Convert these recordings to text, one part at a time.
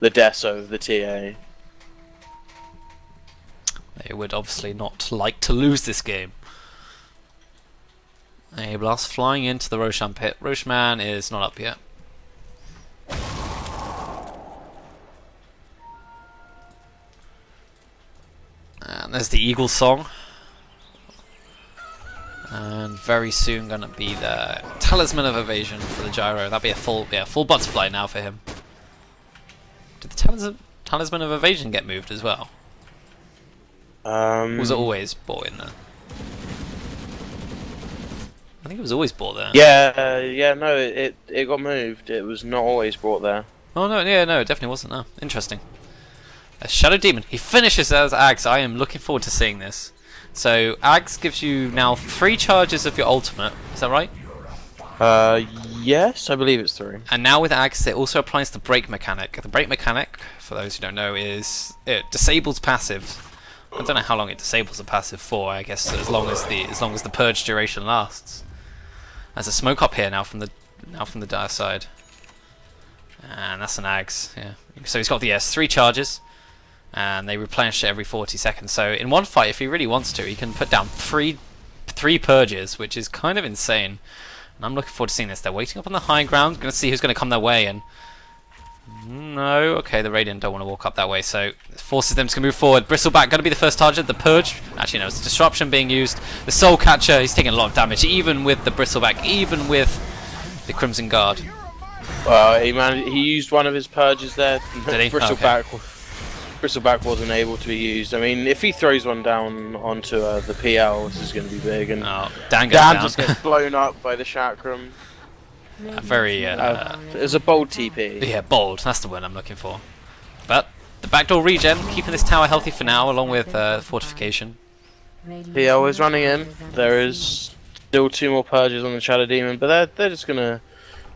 the Deso of the TA. They would obviously not like to lose this game. A blast flying into the Roshan pit. Roshman is not up yet. And there's the Eagle song. And very soon gonna be the Talisman of Evasion for the gyro. That'd be a full butterfly now for him. Did the Talisman of Evasion get moved as well? Was it always bought in there? I think it was always bought there. Yeah, no, it got moved. It was not always brought there. Oh no, yeah, no, it definitely wasn't. No, interesting. A Shadow Demon. He finishes as Ags. I am looking forward to seeing this. So Ags gives you now 3 charges of your ultimate. Is that right? Yes, I believe it's 3. And now with Ags, it also applies the break mechanic. The break mechanic, for those who don't know, is it disables passives. I don't know how long it disables the passive for. I guess as long as the purge duration lasts. There's a smoke up here now from the dire side, and that's an Ags. Yeah. So he's got the 3 charges, and they replenish it every 40 seconds. So in one fight, if he really wants to, he can put down three purges, which is kind of insane. And I'm looking forward to seeing this. They're waiting up on the high ground, going to see who's going to come their way. And no, okay, the Radiant don't want to walk up that way, so it forces them to move forward. Bristleback going to be the first target. The Purge, actually no, it's Disruption being used. The Soul Catcher, he's taking a lot of damage, even with the Bristleback, even with the Crimson Guard. Well, he used one of his purges there. Did he? Bristleback wasn't able to be used. I mean, if he throws one down onto the PL, this is going to be big. And Dan just gets blown up by the Chakram. Very. It's a bold TP. Yeah, bold. That's the word I'm looking for. But the backdoor regen, keeping this tower healthy for now, along with fortification. PL is running in. There is still 2 more purges on the Shadow Demon, but they're just gonna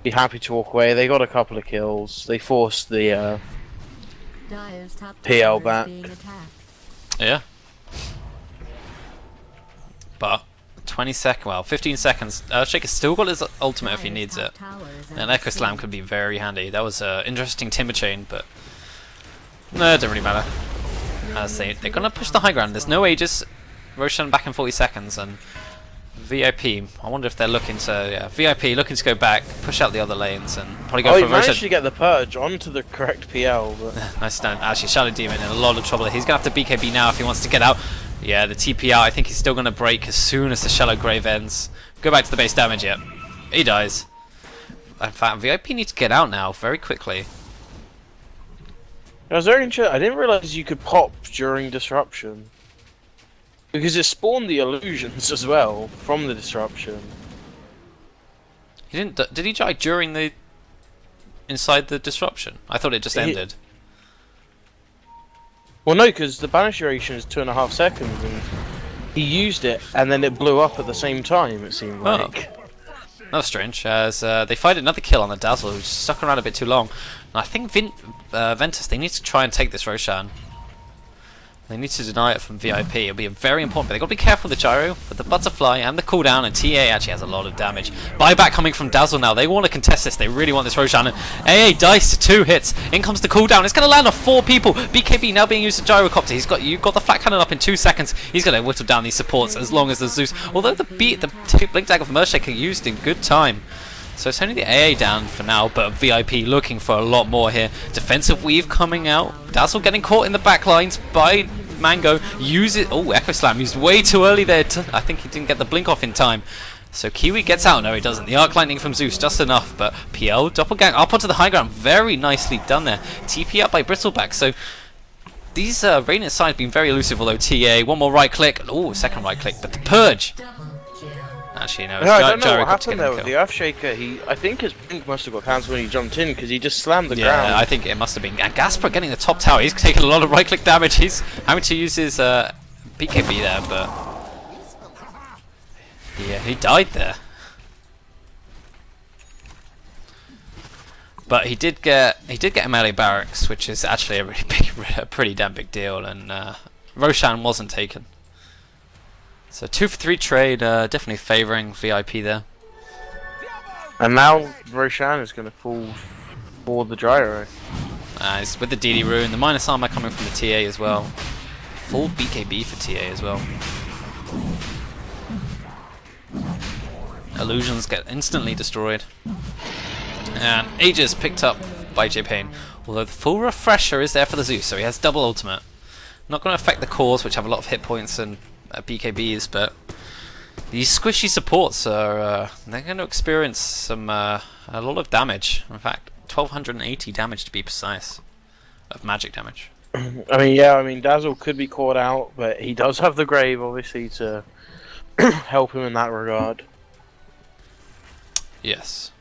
be happy to walk away. They got a couple of kills. They forced the PL back. Yeah. But 15 seconds. Shaker's still got his ultimate if he needs it. And Echo Slam could be very handy. That was an interesting Timber Chain, but no, it doesn't really matter. As they're gonna push the high ground. There's no Aegis. Roshan back in 40 seconds, and VIP. I wonder if they're looking to VIP looking to go back, push out the other lanes, and probably go for he Roshan. managed to get the purge onto the correct PL. But nice stand. Actually, Shadow Demon in a lot of trouble. He's gonna have to BKB now if he wants to get out. Yeah, the TP out. I think he's still going to break as soon as the Shallow Grave ends. Go back to the base damage yet. He dies. In fact, VIP needs to get out now very quickly. I was very interested. I didn't realize you could pop during disruption. Because it spawned the illusions as well from the disruption. He didn't. Did he die during the inside the disruption? I thought it just ended. Well, no, because the banish duration is 2.5 seconds, and he used it, and then it blew up at the same time. It seemed like. That was strange. As they find another kill on the Dazzle, who's stuck around a bit too long. And I think Ventus, they need to try and take this Roshan. They need to deny it from VIP. It'll be very important, but they've got to be careful with the gyro, but the butterfly and the cooldown, and TA actually has a lot of damage. Buyback coming from Dazzle now. They want to contest this. They really want this Roshan. And AA dice 2 hits. In comes the cooldown. It's going to land on 4 people. BKB now being used as gyrocopter. You've got the flat cannon up in 2 seconds. He's going to whittle down these supports as long as the Zeus. Although the Blink Dagger from Earthshaker used in good time. So it's only the AA down for now, but VIP looking for a lot more here. Defensive weave coming out. Dazzle getting caught in the back lines by Mango. Echo Slam used way too early there. I think he didn't get the blink off in time. So Kiwi gets out. No, he doesn't. The Arc Lightning from Zeus, just enough. But PL, Doppelgang up onto the high ground. Very nicely done there. TP up by Bristleback. So these Radiant sides been very elusive, although TA. One more right click. Oh, second right click. But the Purge. Actually, no. I don't know what happened there with the Earthshaker. I think his blink must have got cancelled when he jumped in because he just slammed the ground. Yeah, I think it must have been. And Gaspar getting the top tower. He's taking a lot of right click damage. He's having to use his BKB there, but yeah, he died there. But he did get a melee barracks, which is actually a really big, a pretty damn big deal. And Roshan wasn't taken. So 2 for 3 trade, definitely favouring VIP there. And now Roshan is going to fall for the gyro. It's with the DD rune, the minus armor coming from the TA as well. Full BKB for TA as well. Illusions get instantly destroyed. And Aegis picked up by J-Pain. Although the full refresher is there for the Zeus, so he has double ultimate. Not going to affect the cores, which have a lot of hit points and BKBs, but these squishy supports are they're going to experience some a lot of damage. In fact, 1280 damage to be precise of magic damage. I mean, yeah, I mean Dazzle could be caught out, but he does have the Grave, obviously, to help him in that regard. Yes.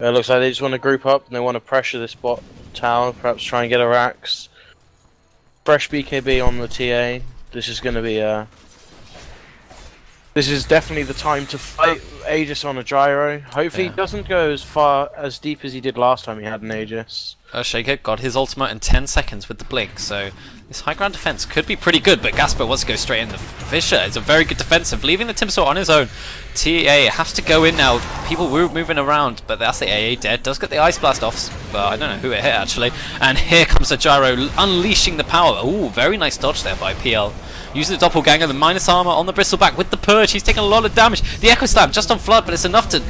It looks like they just want to group up and they want to pressure this bot tower, perhaps try and get a Rax. Fresh BKB on the TA. This is going to be this is definitely the time to fight Aegis on a gyro. Hopefully he doesn't go as deep as he did last time he had an Aegis. Shaker got his ultimate in 10 seconds with the blink, so this high ground defense could be pretty good, but Gasper wants to go straight in. The Fisher is a very good defensive, leaving the Timsaw on his own. TA has to go in now. People were moving around, but that's the AA dead. Does get the Ice Blast off, but I don't know who it hit actually. And here comes the gyro, unleashing the power. Ooh, very nice dodge there by PL. Using the doppelganger, the minus armor on the bristleback with the purge. He's taking a lot of damage. The echo slam just on flood, but it's enough to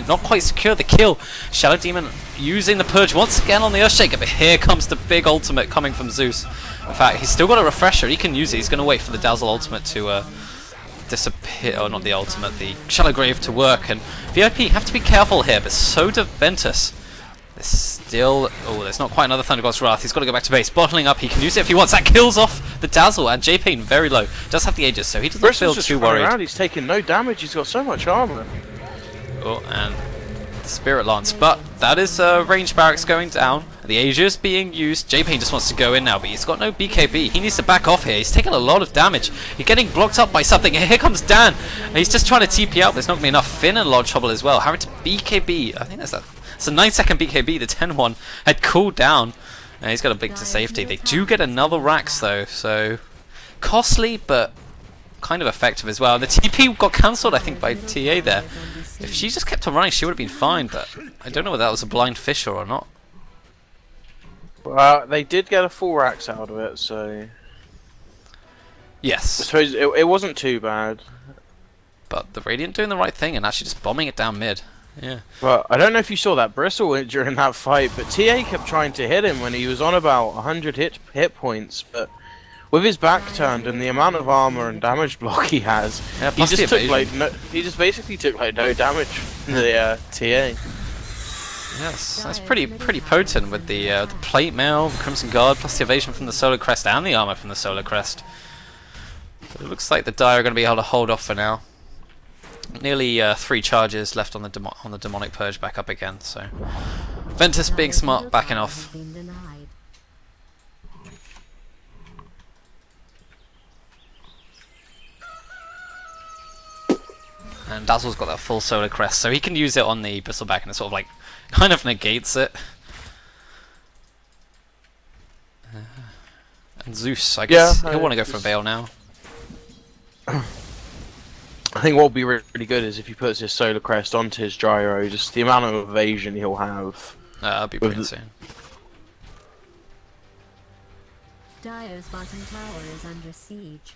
not quite secure the kill. Shadow Demon using the purge once again on the Earthshaker, but here comes the big ultimate coming from Zeus. In fact, he's still got a refresher. He can use it. He's going to wait for the Dazzle ultimate to disappear, or not the ultimate, the Shallow Grave to work. And VIP have to be careful here, but so do Ventus. There's still... Oh, there's not quite another Thunder God's Wrath. He's got to go back to base. Bottling up. He can use it if he wants. That kills off the Dazzle. And J-Pain very low. Does have the Aegis, so he doesn't feel too worried. Around. He's taking no damage. He's got so much armor. Oh, and the Spirit Lance. But that is range barracks going down. The Aegis being used. J-Pain just wants to go in now, but he's got no BKB. He needs to back off here. He's taking a lot of damage. He's getting blocked up by something. Here comes Dan. And he's just trying to TP out, but it's not going to be enough. Finn in a lot of trouble as well. Having to BKB. I think that's that. It's a 9-second BKB. The 10-1 had cooled down. And he's got a blink to safety. They do get another Rax though, so costly, but kind of effective as well. And the TP got cancelled, I think, by TA there. If she just kept on running, she would have been fine, but I don't know whether that was a blind Fisher or not. Well, they did get a full Rax out of it, so... Yes. I suppose it wasn't too bad. But the Radiant doing the right thing and actually just bombing it down mid. Yeah. Well, I don't know if you saw that bristle during that fight, but TA kept trying to hit him when he was on about 100 hit points, but with his back turned and the amount of armor and damage block he has, yeah, he just basically took like no damage from the TA. Yes, that's pretty potent with the plate mail, the Crimson Guard, plus the evasion from the Solar Crest and the armor from the Solar Crest. But it looks like the Dire are going to be able to hold off for now. Nearly 3 charges left on the Demonic Purge back up again, so Ventus being smart, backing off. And Dazzle's got that full Solar Crest, so he can use it on the Bristleback and it sort of like kind of negates it. And Zeus, I guess he'll want to go for a Veil now. I think what will be really good is if he puts his Solar Crest onto his Gyro, just the amount of evasion he'll have. That'll be pretty insane. Dire's bottom tower is under siege.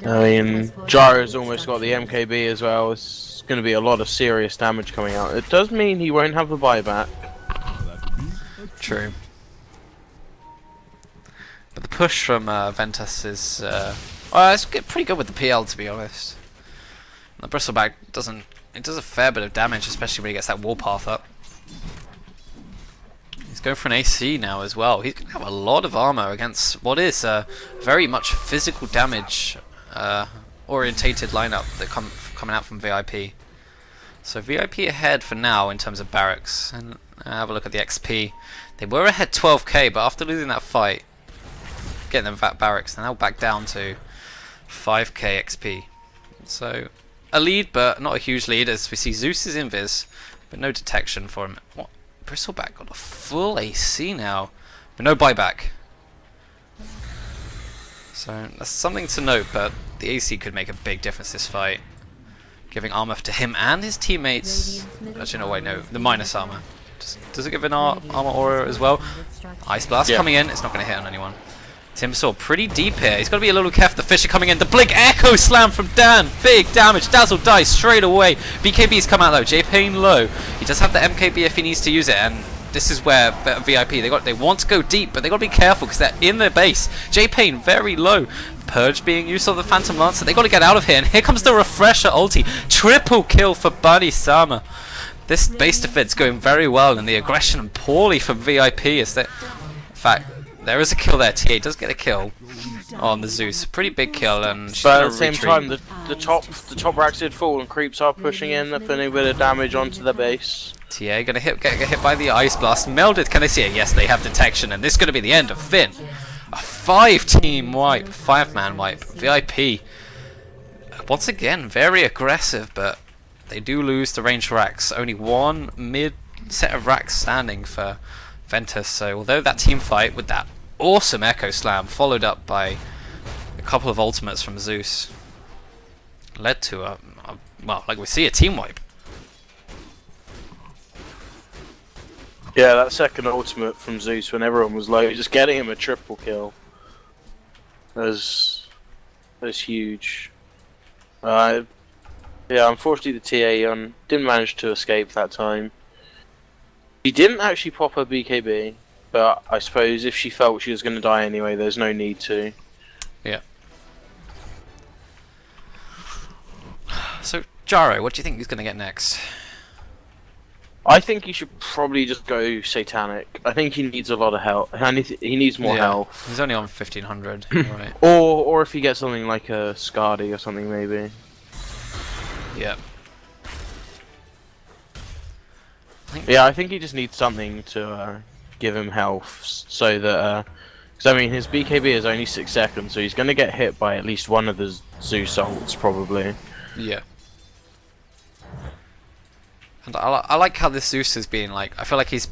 I mean, Gyro's almost got the MKB as well. It's going to be a lot of serious damage coming out. It does mean he won't have the buyback. True. But the push from Ventus is... well, it's pretty good with the PL, to be honest. The Bristleback does a fair bit of damage, especially when he gets that Warpath up. He's going for an AC now as well. He's going to have a lot of armor against what is very much physical damage orientated lineup that coming out from VIP. So VIP ahead for now in terms of barracks. And have a look at the XP. They were ahead 12k, but after losing that fight, getting them back barracks, they're now back down to 5k XP. So a lead, but not a huge lead, as we see Zeus's invis, but no detection for him. What? Bristleback got a full AC now, but no buyback. So that's something to note, but the AC could make a big difference this fight. Giving armor to him and his teammates. Actually, no, wait, no, the minus armor Does it give an armor aura as well? Ice Blast Yeah. coming in. It's not going to hit on anyone. Timbersaw pretty deep here. He's got to be a little careful. The Fisher coming in. The Blink Echo Slam from Dan. Big damage. Dazzle dies straight away. BKB's come out though. J-Pain low. He does have the MKB if he needs to use it, and this is where VIP, they want to go deep, but they got to be careful because they're in their base. J-Pain very low. Purge being used on the Phantom Lancer. They got to get out of here, and here comes the Refresher ulti. Triple kill for Bunny Sama. This base defense going very well, and the aggression and poorly from VIP is that. In fact, there is a kill there. TA does get a kill on the Zeus. Pretty big kill, and she's But gonna at the same retreat. time, the top racks did fall, and creeps are pushing in. They're putting a bit of damage onto the base. TA gonna get hit by the Ice Blast. Melded, can they see it? Yes, they have detection, and this is gonna be the end of Finn. A 5-team wipe, 5-man wipe. VIP once again very aggressive, but they do lose the range racks. Only one mid set of racks standing for Ventus. So although that team fight with that awesome Echo Slam followed up by a couple of ultimates from Zeus led to a well, like we see, a team wipe. Yeah, that second ultimate from Zeus when everyone was low, just getting him a triple kill was huge. Yeah, unfortunately the TA didn't manage to escape that time. She didn't actually pop her BKB, but I suppose if she felt she was going to die anyway, there's no need to. Yeah. So Jaro, what do you think he's going to get next? I think he should probably just go Satanic. I think he needs a lot of health. He needs more health. He's only on 1500, right? Or if he gets something like a Scardy or something, maybe. Yeah. Yeah, I think he just needs something to give him health, so that. Because I mean, his BKB is only 6 seconds, so he's going to get hit by at least one of the Zeus ults, probably. Yeah. And I like how this Zeus is being like. I feel like he's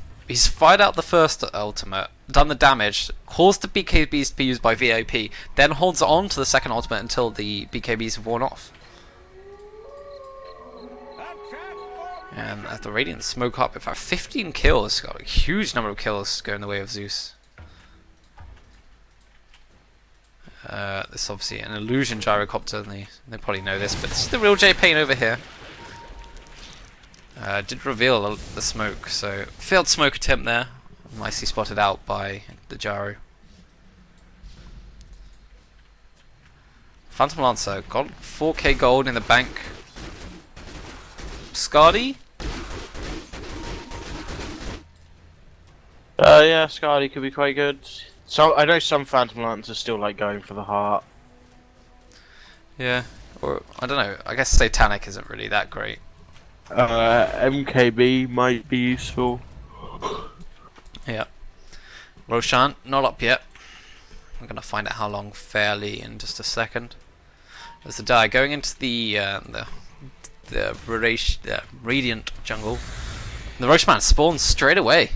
fired out the first ultimate, done the damage, caused the BKBs to be used by VIP, then holds on to the second ultimate until the BKBs have worn off. And as the Radiant smoke up, in fact 15 kills, got a huge number of kills going the way of Zeus. This is obviously an illusion gyrocopter, and they probably know this, but this is the real J-Pain over here. Did reveal the smoke, so failed smoke attempt there. Nicely spotted out by the Gyro. Phantom Lancer got 4k gold in the bank. Scardy? Yeah, Scardy could be quite good. So I know some Phantom Lancers still like going for the heart. Yeah, or I don't know. I guess Satanic isn't really that great. MKB might be useful. Yeah. Roshan, not up yet. I'm gonna find out how long fairly in just a second. There's the die going into the Radiant jungle. The Roachman spawns straight away.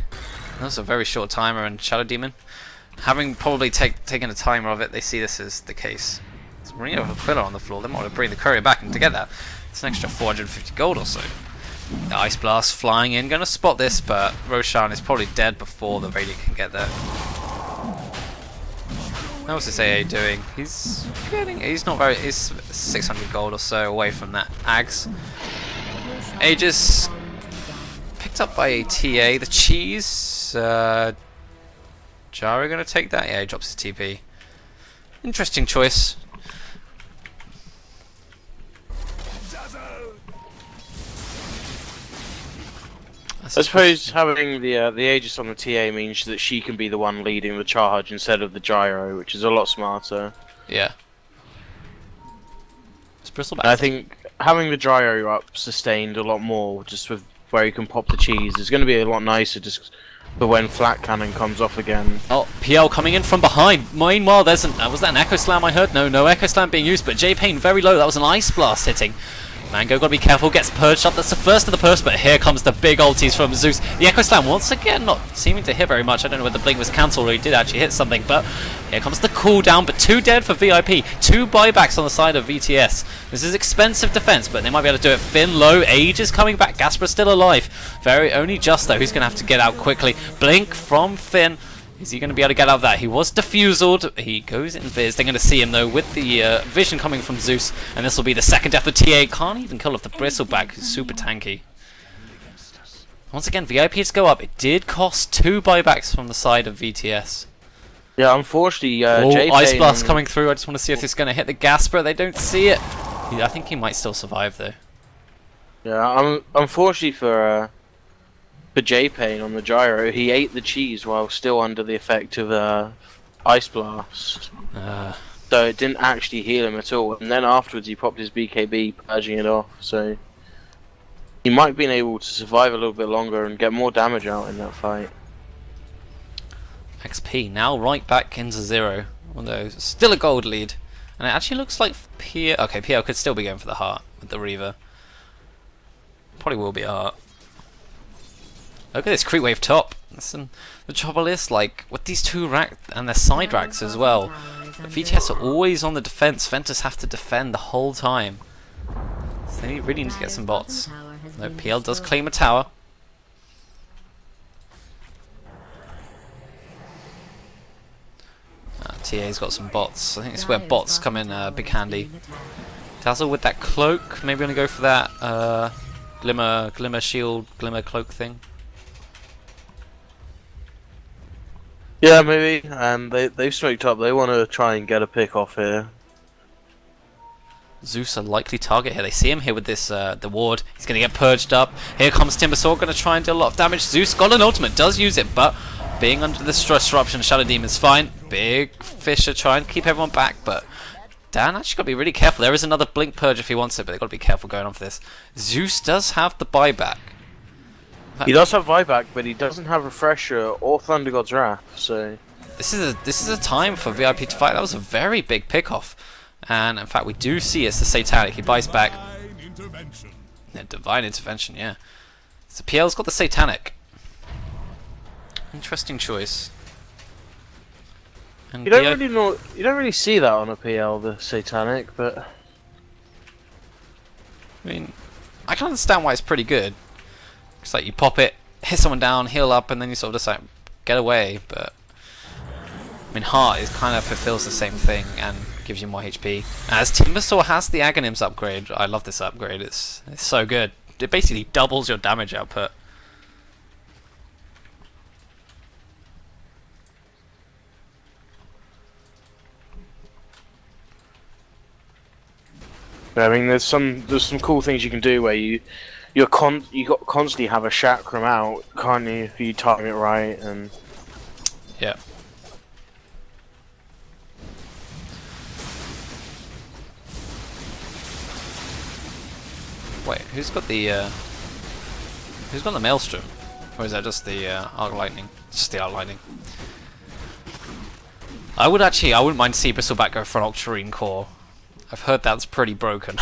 That was a very short timer, and Shadow Demon, having probably taken a timer of it, they see this as the case. It's bringing over a pillar on the floor. They might want to bring the courier back, and to get that, it's an extra 450 gold or so. The Ice Blast flying in, going to spot this, but Roshan is probably dead before the Radiant can get there. How's this AA doing? He's not very. He's 600 gold or so away from that Ags. Aegis picked up by a TA. The cheese. Jaro gonna take that? Yeah, he drops his TP. Interesting choice. I suppose having the Aegis on the TA means that she can be the one leading the charge instead of the Gyro, which is a lot smarter. Yeah. It's Bristleback. And I think having the Gyro up sustained a lot more, just with where you can pop the cheese, is going to be a lot nicer just for when Flat Cannon comes off again. Oh, PL coming in from behind. Meanwhile, there's was that an Echo Slam I heard? No Echo Slam being used, but J-Pain very low. That was an Ice Blast hitting. Mango gotta be careful, gets purged up, that's the first of the burst, but here comes the big ulties from Zeus. The Echo Slam once again not seeming to hit very much. I don't know whether the blink was cancelled or he did actually hit something, but here comes the cooldown, but 2 dead for VIP, 2 buybacks on the side of VTS. This is expensive defense, but they might be able to do it. Finn low, Age is coming back, Gasper still alive. Very only Just though, who's gonna have to get out quickly. Blink from Finn. Is he going to be able to get out of that? He was diffused. He goes in Viz. They're going to see him though with the vision coming from Zeus. And this will be the second death of TA. Can't even kill off the Bristleback, who's super tanky. Once again, VIPs go up. It did cost 2 buybacks from the side of VTS. Yeah, unfortunately, Ice Blast coming through. I just want to see if it's going to hit the Gasper. They don't see it. I think he might still survive though. Yeah, unfortunately for J-Pain on the gyro, he ate the cheese while still under the effect of Ice Blast. So it didn't actually heal him at all. And then afterwards he popped his BKB, purging it off. So he might have been able to survive a little bit longer and get more damage out in that fight. XP now right back into 0. Although still a gold lead. And it actually looks like PL... Okay, PL could still be going for the heart with the Reaver. Probably will be a heart. Look at this creep wave top. Listen, the trouble is, like, with these 2 racks and their side racks as well, VTS are always on the defense. Ventus have to defend the whole time. So they really need to get some bots. No, PL does claim a tower. TA's got some bots. I think it's where bots come in big handy. Dazzle with that cloak. Maybe gonna go for that glimmer shield, glimmer cloak thing. Yeah, maybe. And they've smoked up. They want to try and get a pick off here. Zeus a likely target here. They see him here with this the ward. He's going to get purged up. Here comes Timbersaw, going to try and do a lot of damage. Zeus got an ultimate, does use it, but being under the stress disruption, Shadow Demon's fine. Big Fisher trying to keep everyone back, but Dan actually got to be really careful. There is another blink purge if he wants it, but they've got to be careful going on for this. Zeus does have the buyback. He does have buyback, but he doesn't have Refresher or Thunder God's Wrath, so... This is a time for VIP to fight. That was a very big pick-off. And in fact, we do see it's the Satanic. He buys back. Yeah, Divine Intervention, yeah. So PL's got the Satanic. Interesting choice. And You don't really see that on a PL, the Satanic, but... I mean, I can understand why it's pretty good. It's like you pop it, hit someone down, heal up, and then you sort of just like get away. But I mean, Heart is kind of fulfills the same thing and gives you more HP. As Timbersaw has the Aghanims upgrade, I love this upgrade. It's so good. It basically doubles your damage output. I mean, there's some cool things you can do where you constantly have a chakram out, can't you, if you time it right and... Yeah. Wait, who's got the Maelstrom? Or is that just the Arc Lightning? Just the Arc Lightning. I wouldn't mind seeing Bristleback go for an Octarine Core. I've heard that's pretty broken.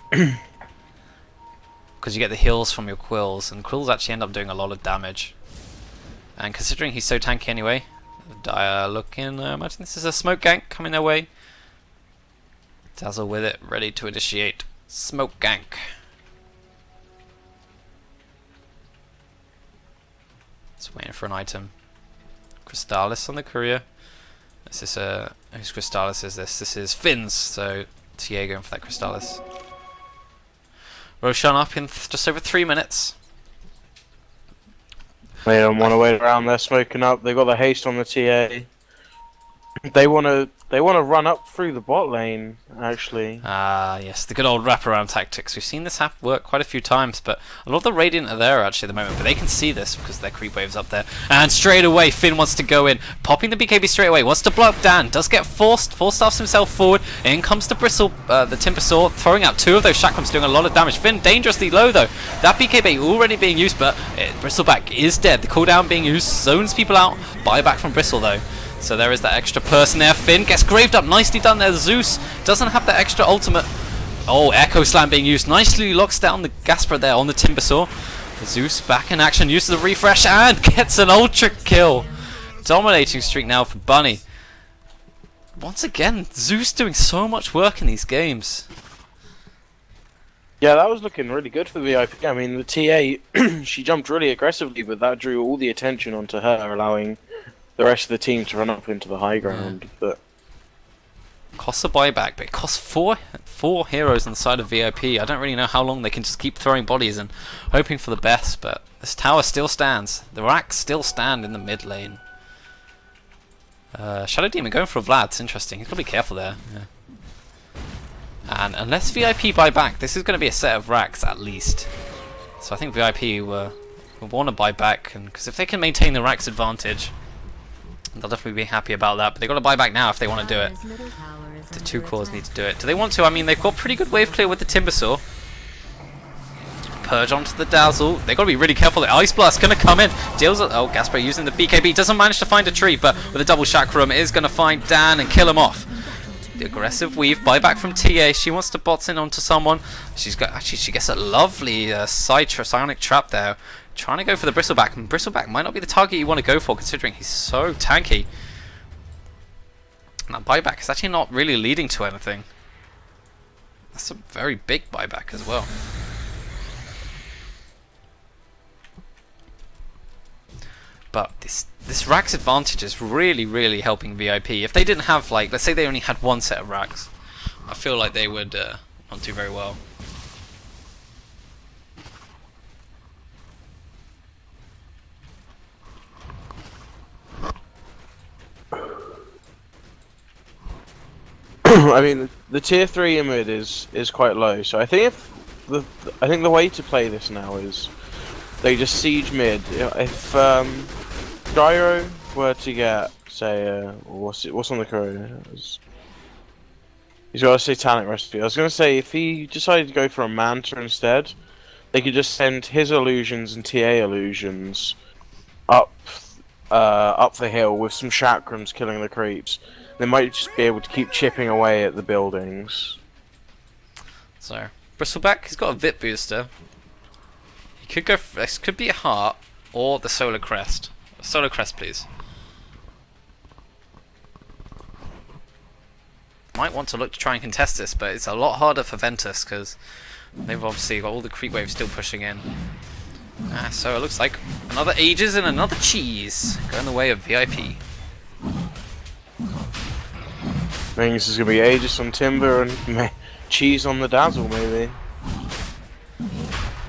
Because you get the heals from your Quills, and Quills actually end up doing a lot of damage. And considering he's so tanky anyway, Dire looking, imagine this is a smoke gank coming their way. Dazzle with it, ready to initiate smoke gank. Just waiting for an item. Crystallis on the courier. This is whose Crystallis is this? This is Finn's, so TA going for that Crystallis. Roshan up in just over 3 minutes. They don't want to wait around, they're smoking up, they've got the haste on the TA. They want to run up through the bot lane, actually. Ah, yes, the good old wraparound tactics. We've seen this work quite a few times, but a lot of the Radiant are there actually at the moment, but they can see this because their creep wave's up there. And straight away, Finn wants to go in, popping the BKB straight away, wants to block Dan, does get forced, staffs himself forward, in comes the the Timbersaw, throwing out 2 of those chakrams, doing a lot of damage. Finn dangerously low though. That BKB already being used, but Bristleback is dead. The cooldown being used, zones people out, buyback from Bristle though. So there is that extra person there. Finn gets graved up. Nicely done there. Zeus doesn't have that extra ultimate. Oh, Echo Slam being used. Nicely locks down the Gasper there on the Timbersaw. Zeus back in action, uses the refresh and gets an ultra kill. Dominating streak now for Bunny. Once again, Zeus doing so much work in these games. Yeah, that was looking really good for the VIP. I mean, the TA, she jumped really aggressively, but that drew all the attention onto her, allowing the rest of the team to run up into the high ground. But costs a buyback, but it costs four heroes on the side of VIP. I don't really know how long they can just keep throwing bodies and hoping for the best, but this tower still stands. The racks still stand in the mid lane. Shadow Demon going for a Vlad. It's interesting. He's got to be careful there. Yeah. And unless VIP buy back, this is going to be a set of racks at least. So I think VIP will want to buy back, because if they can maintain the racks advantage, they'll definitely be happy about that. But they've got to buy back now if they want to do it. The two cores need to do it. Do they want to? I mean, they've got pretty good wave clear with the Timbersaw. Purge onto the Dazzle. They've got to be really careful. The Ice Blast going to come in. Deals. Oh, Gasper using the BKB. Doesn't manage to find a tree, but with a double Chakram, is going to find Dan and kill him off. The aggressive weave. Buyback from TA. She wants to bots in onto someone. She's got. Actually, she gets a lovely psionic trap there. Trying to go for the Bristleback. And Bristleback might not be the target you want to go for, considering he's so tanky. And that buyback is actually not really leading to anything. That's a very big buyback as well. But this racks advantage is really helping VIP. If they didn't have, like, let's say they only had one set of racks, I feel like they would not do very well. I mean, the tier 3 in mid is quite low, so I think the way to play this now is they just siege mid. If Gyro were to get, say, what's on the code? He's got a Satanic Recipe. I was gonna say, if he decided to go for a Manta instead, they could just send his illusions and TA illusions up the hill with some chakrams killing the creeps. They might just be able to keep chipping away at the buildings. So, Bristleback, he's got a VIP booster. He could go for, this could be a heart or the Solar Crest. Solar Crest, please. Might want to look to try and contest this, but it's a lot harder for Ventus because they've obviously got all the creep waves still pushing in. So it looks like another Aegis and another cheese going the way of VIP. I think this is going to be Aegis on Timber and cheese on the Dazzle, maybe.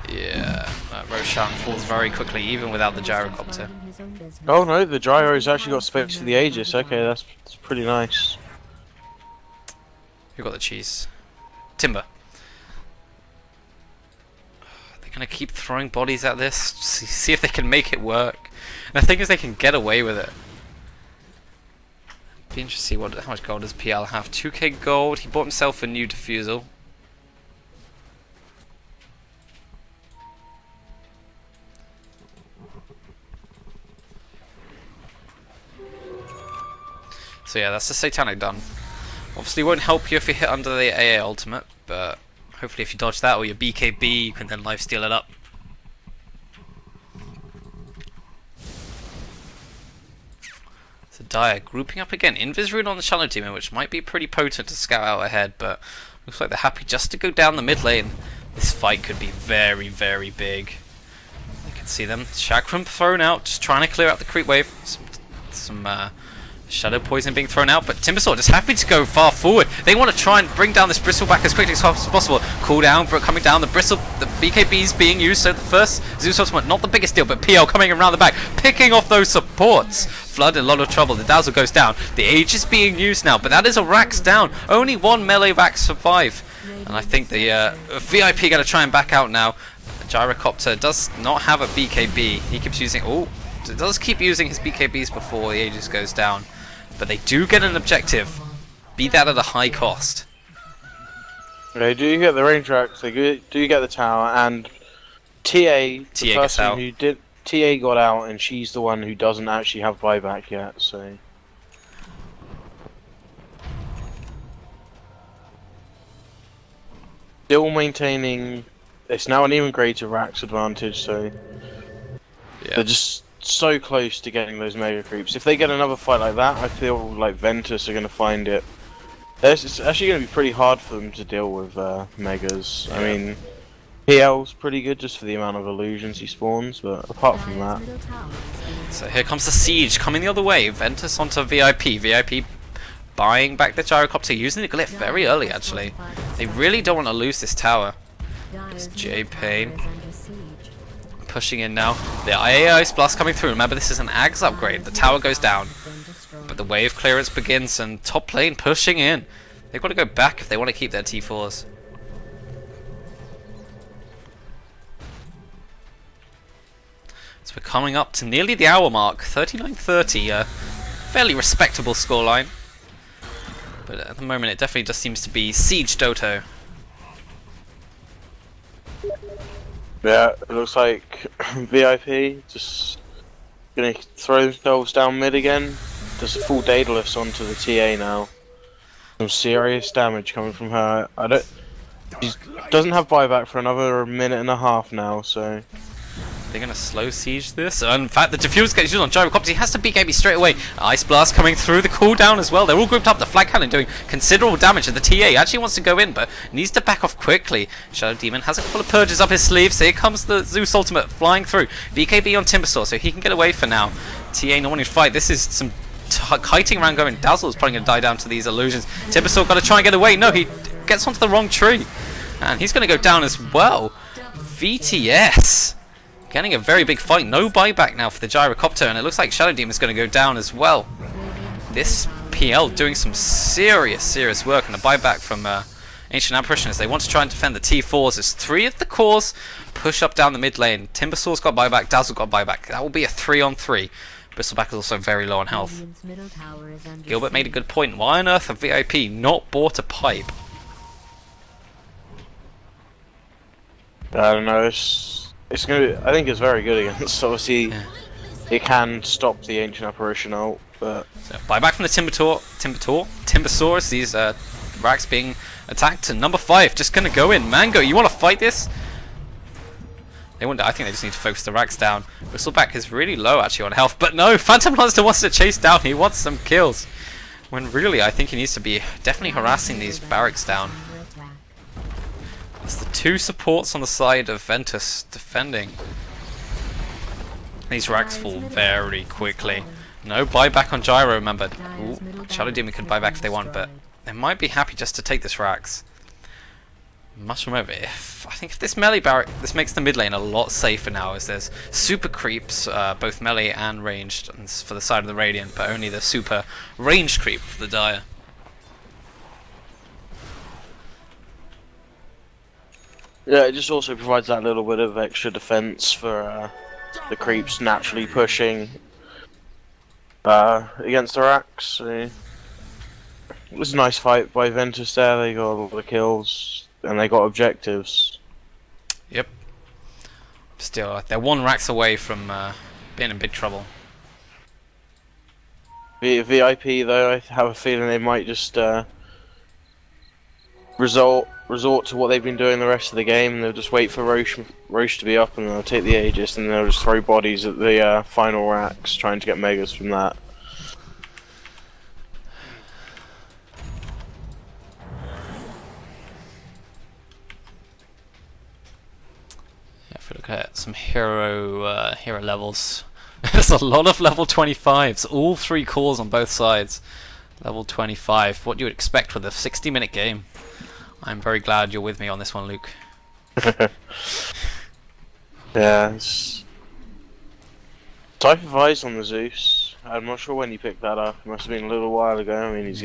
Yeah, that Roshan falls very quickly, even without the gyrocopter. Oh no, the Gyro's actually got space for the Aegis. Okay, that's pretty nice. Who got the cheese? Timber. They're going to keep throwing bodies at this, see if they can make it work. And the thing is, they can get away with it. Be interesting to see how much gold does PL have. 2k gold. He bought himself a new defusal. So yeah, that's the Satanic done. Obviously, it won't help you if you hit under the AA ultimate, but hopefully, if you dodge that or your BKB, you can then lifesteal it up. Dire grouping up again. Invis rune on the Shadow Demon, which might be pretty potent to scout out ahead, but looks like they're happy just to go down the mid lane. This fight could be very big. You can see them. Chakram thrown out, just trying to clear out the creep wave. Some Shadow Poison being thrown out, but Timbersaw just happy to go far forward. They want to try and bring down this Bristleback as quickly as possible. Cooldown coming down, the BKB is being used, so the first Zeus ultimate, not the biggest deal, but PL coming around the back, picking off those supports. Flood in a lot of trouble, the Dazzle goes down. The Age is being used now, but that is a Rax down. Only one melee Rax survive. And I think the VIP going to try and back out now. The Gyrocopter does not have a BKB. He keeps using, does keep using his BKBs before the Aegis goes down. But they do get an objective, be that at a high cost. They do get the range racks, they do get the tower, and TA the person who did TA got out, and she's the one who doesn't actually have buyback yet. So still maintaining. It's now an even greater Rax advantage, so they're just so close to getting those mega creeps. If they get another fight like that, I feel like Ventus are going to find it. It's actually going to be pretty hard for them to deal with megas. I mean, PL's pretty good just for the amount of illusions he spawns, but apart from that. So here comes the siege coming the other way. Ventus onto VIP. VIP buying back the gyrocopter, using the glyph very early actually. They really don't want to lose this tower. It's J-Pain pushing in now. The Ice Blast coming through. Remember, this is an Ags upgrade. The tower goes down, but the wave clearance begins, and top lane pushing in. They've got to go back if they want to keep their T4s. So we're coming up to nearly the hour mark. 39:30, a fairly respectable scoreline. But at the moment, it definitely just seems to be Siege Doto. Yeah, it looks like VIP just gonna throw themselves down mid again. There's a full Daedalus onto the TA now. Some serious damage coming from her. She doesn't have buyback for another minute and a half now, so. They're going to slow siege this. In fact, the defuse gets used on Gyrocopter. He has to BKB straight away. Ice Blast coming through the cooldown as well. They're all grouped up. The Flag Cannon doing considerable damage. And the TA actually wants to go in, but needs to back off quickly. Shadow Demon has a couple of purges up his sleeve. So here comes the Zeus Ultimate flying through. BKB on Timbersaw, so he can get away for now. TA not wanting to fight. This is some kiting around going. Dazzle's probably going to die down to these illusions. Timbersaw got to try and get away. No, he gets onto the wrong tree. And he's going to go down as well. VTS. Getting a very big fight. No buyback now for the Gyrocopter, and it looks like Shadow Demon is going to go down as well. This PL doing some serious work, and a buyback from Ancient Apparition as they want to try and defend the T4s. As 3 of the cores push up down the mid lane. Timbersaw's got buyback, Dazzle got buyback. That will be a 3-on-3. Bristleback is also very low on health. Gilbert made a good point. Why on earth have VIP not bought a pipe? I don't know. It's gonna. I think it's very good against. Obviously, it can stop the Ancient Apparition ult, but so buyback from the Timbersaw as these racks being attacked. And number 5 just gonna go in. Mango, you want to fight this? They want. I think they just need to focus the racks down. Bristleback is really low actually on health, but no, Phantom Monster wants to chase down. He wants some kills. When really, I think he needs to be definitely harassing these barracks down. It's the 2 supports on the side of Ventus defending. These racks fall very quickly. No buyback on Gyro, remember. Ooh, Shadow Demon could buy back if they want, but they might be happy just to take this racks. Must remember, I think if this melee barrack, this makes the mid lane a lot safer now, as there's super creeps, both melee and ranged, for the side of the Radiant, but only the super ranged creep for the Dire. yeah, it just also provides that little bit of extra defense for the creeps naturally pushing against the racks. So it was a nice fight by Ventus there. They got a lot of kills and they got objectives. Yep. Still, they're 1 racks away from being in big trouble. VIP though, I have a feeling they might just resort to what they've been doing the rest of the game, and they'll just wait for Roche to be up, and they'll take the Aegis, and they'll just throw bodies at the final racks, trying to get megas from that. Yeah, if we look at some hero levels, there's a lot of level 25s, all 3 cores on both sides. Level 25, what you would expect with a 60-minute game. I'm very glad you're with me on this one, Luke. Yeah, it's type of eyes on the Zeus. I'm not sure when you picked that up. It must have been a little while ago. I mean, he's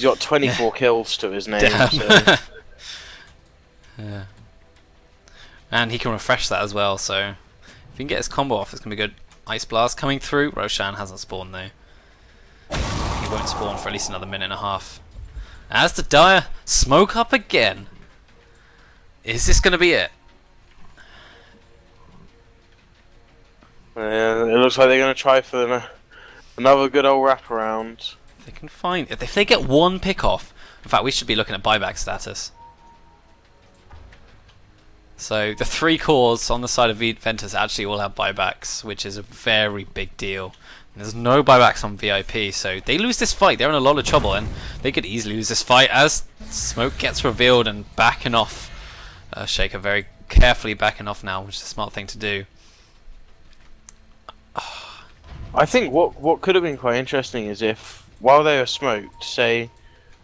got 24 kills to his name. Damn. So. Yeah. And he can refresh that as well, so if he can get his combo off, it's going to be good. Ice Blast coming through. Roshan hasn't spawned though. He won't spawn for at least another minute and a half. As the Dire smoke up again. Is this going to be it? Yeah, it looks like they're going to try for another good old wraparound. If they can find, if they get 1 pick off, in fact, we should be looking at buyback status. So the 3 cores on the side of Ventus actually all have buybacks, which is a very big deal. And there's no buybacks on VIP, so they lose this fight. They're in a lot of trouble, and they could easily lose this fight as smoke gets revealed and backing off. Shaker very carefully backing off now, which is a smart thing to do. I think what could have been quite interesting is if, while they are smoked, say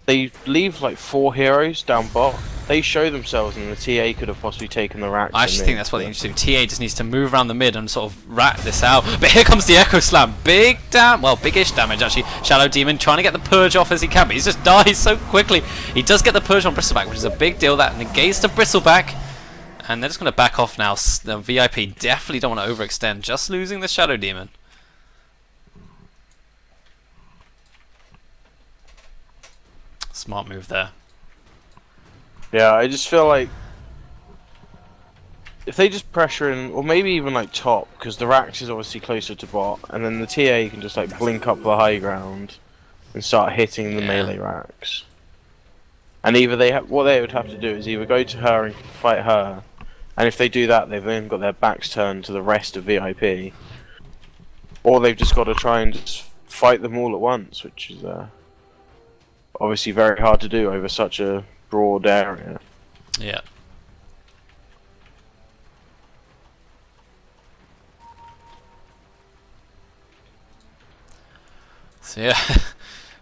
they leave like 4 heroes down bot, they show themselves and the TA could have possibly taken the rack. I actually think that's what they need to do. TA just needs to move around the mid and sort of rat this out. But here comes the Echo Slam. Big-ish damage actually. Shadow Demon trying to get the Purge off as he can, but he just dies so quickly. He does get the Purge on Bristleback, which is a big deal. That negates the Bristleback. And they're just going to back off now. The VIP definitely don't want to overextend, just losing the Shadow Demon. Smart move there. Yeah, I just feel like if they just pressure in, or maybe even like top, because the Rax is obviously closer to bot, and then the TA can just like blink up the high ground and start hitting the melee Rax. And either what they would have to do is either go to her and fight her, and if they do that, they've then got their backs turned to the rest of VIP, or they've just got to try and just fight them all at once, which is obviously very hard to do over such a broad area. Yeah. So yeah,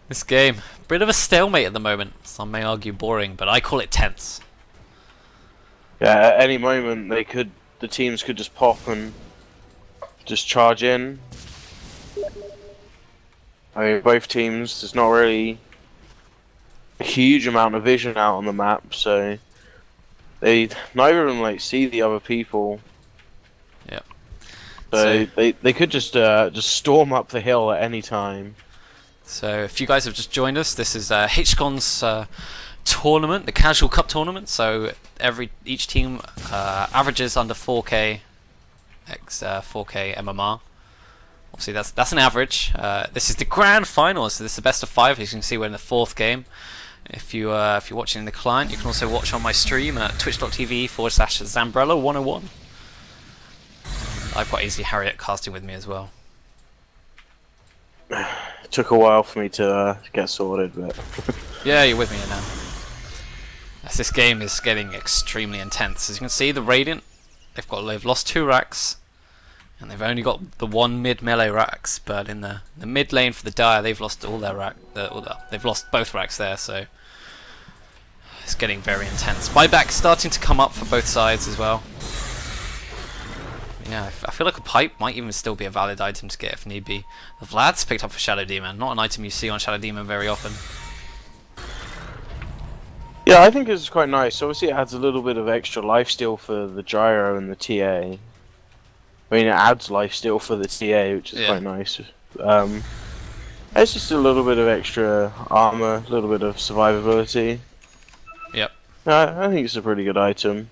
this game, bit of a stalemate at the moment. Some may argue boring, but I call it tense. Yeah, at any moment the teams could just pop and just charge in. I mean, both teams, there's not really a huge amount of vision out on the map, so neither of them like see the other people. Yeah. So they could just storm up the hill at any time. So if you guys have just joined us, this is HCon's tournament, the Casual Cup tournament. So each team averages under 4k x 4k MMR. Obviously that's an average. This is the grand final, so this is the best of 5. As you can see, we're in the 4th game. If you're watching in the client, you can also watch on my stream at twitch.tv/Zambrella101. I've got Easy Harriet casting with me as well. It took a while for me to get sorted, but yeah, you're with me now. As this game is getting extremely intense. As you can see, the Radiant, they've lost 2 racks, and they've only got the 1 mid melee racks. But in the mid lane for the Dire, they've lost all their they've lost both racks there. So it's getting very intense. Buyback starting to come up for both sides as well. Yeah, I feel like a pipe might even still be a valid item to get if need be. The Vlad's picked up for Shadow Demon, not an item you see on Shadow Demon very often. yeah, I think it's quite nice. Obviously, it adds a little bit of extra lifesteal for the Gyro and the TA. I mean, it adds lifesteal for the TA, which is quite nice. It's just a little bit of extra armor, a little bit of survivability. Yep. I think it's a pretty good item.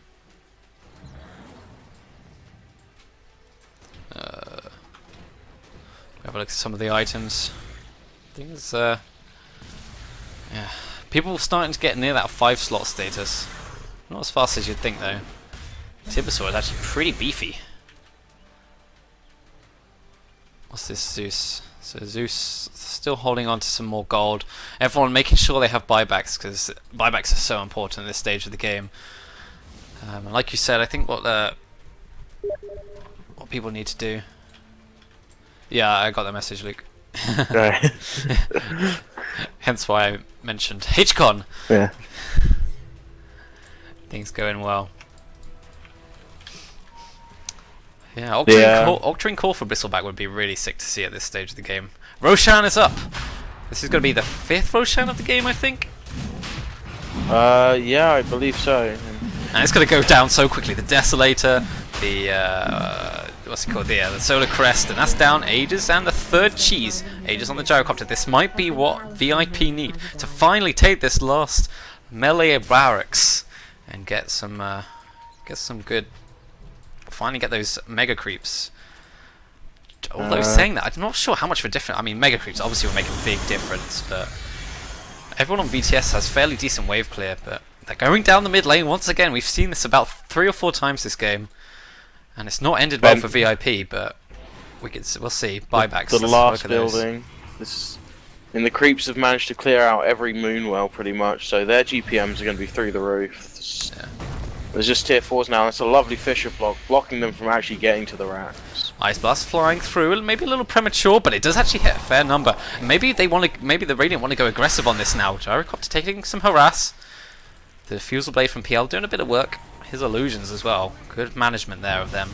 Have a look at some of the items. Things, yeah. People starting to get near that 5-slot status. Not as fast as you'd think, though. Tibosaur is actually pretty beefy. What's this, Zeus? So Zeus still holding on to some more gold. Everyone making sure they have buybacks, because buybacks are so important at this stage of the game. And like you said, I think what people need to do. Yeah, I got that message, Luke. Right. Hence why I mentioned HCon. Yeah. Things going well. Yeah, Octarine Core for Bristleback would be really sick to see at this stage of the game. Roshan is up! This is going to be the 5th Roshan of the game, I think? Yeah, I believe so. And it's going to go down so quickly. The Desolator, the what's it called? The Solar Crest, and that's down. Aegis and the 3rd cheese. Aegis on the Gyrocopter. This might be what VIP need to finally take this last melee barracks and get some good. Finally get those mega creeps. Although saying that, I'm not sure how much of a difference. I mean, mega creeps obviously will make a big difference, but everyone on VTS has fairly decent wave clear. But They're going down the mid lane once again. We've seen this about 3 or 4 times this game, and it's not ended well for VIP. But we'll see. Buybacks. The last building. The creeps have managed to clear out every moonwell pretty much, so their GPMs are going to be through the roof. Yeah. There's just tier 4s now. It's a lovely Fisher block, blocking them from actually getting to the racks. Ice Blast flying through, maybe a little premature, but it does actually hit a fair number. Maybe they want to. Maybe the Radiant want to go aggressive on this now. Gyrocopter taking some harass. The Fusel Blade from PL doing a bit of work. His illusions as well. Good management there of them.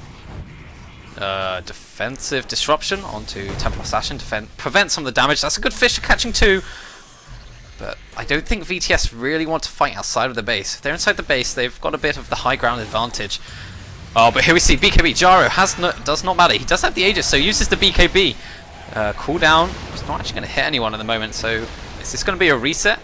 Defensive disruption onto Temple Assassin. Prevent some of the damage. That's a good Fisher catching too. But I don't think VTS really want to fight outside of the base. If they're inside the base, they've got a bit of the high ground advantage. Oh, but here we see BKB. Gyro does not matter. He does have the Aegis, so uses the BKB. Cooldown. It's not actually going to hit anyone at the moment, so is this going to be a reset?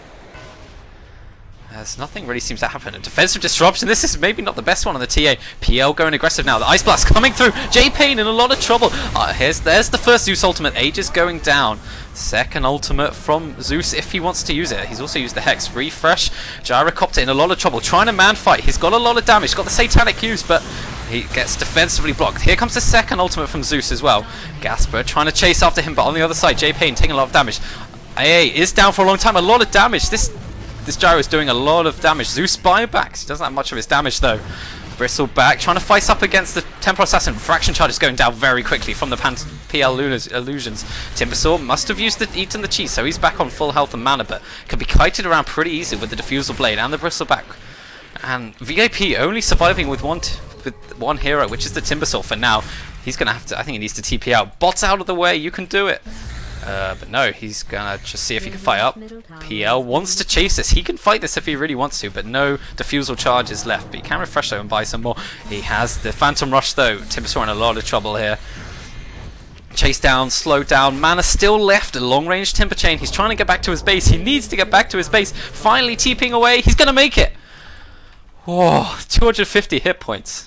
As nothing really seems to happen. A defensive disruption. This is maybe not the best one on the TA. PL going aggressive now. The Ice Blast coming through. J-Pain in a lot of trouble. There's the first Zeus ultimate. Aegis going down. Second ultimate from Zeus if he wants to use it. He's also used the Hex. Refresh. Gyrocopter in a lot of trouble. Trying to man fight. He's got a lot of damage. Got the Satanic use, but he gets defensively blocked. Here comes the second ultimate from Zeus as well. Gasper trying to chase after him, but on the other side, J-Pain taking a lot of damage. AA is down for a long time. A lot of damage. This Gyro is doing a lot of damage. Zeus buybacks. He doesn't have much of his damage though. Bristleback trying to fight up against the Templar Assassin. Fraction charge is going down very quickly from the PL illusions. Timbersaw must have eaten the cheese, so he's back on full health and mana, but can be kited around pretty easily with the Diffusal Blade and the Bristleback. And VIP only surviving with one hero, which is the Timbersaw for now. He's gonna have to. I think he needs to TP out. Bots out of the way. You can do it. But no, he's gonna just see if he can fight up. PL wants to chase this. He can fight this if he really wants to, but no Diffusal charges left. But he can refresh though and buy some more. He has the Phantom Rush though. Timbersaw in a lot of trouble here. Chase down, slow down. Mana still left. A long range Timber Chain. He's trying to get back to his base. He needs to get back to his base. Finally TPing away. He's gonna make it. Oh, 250 hit points.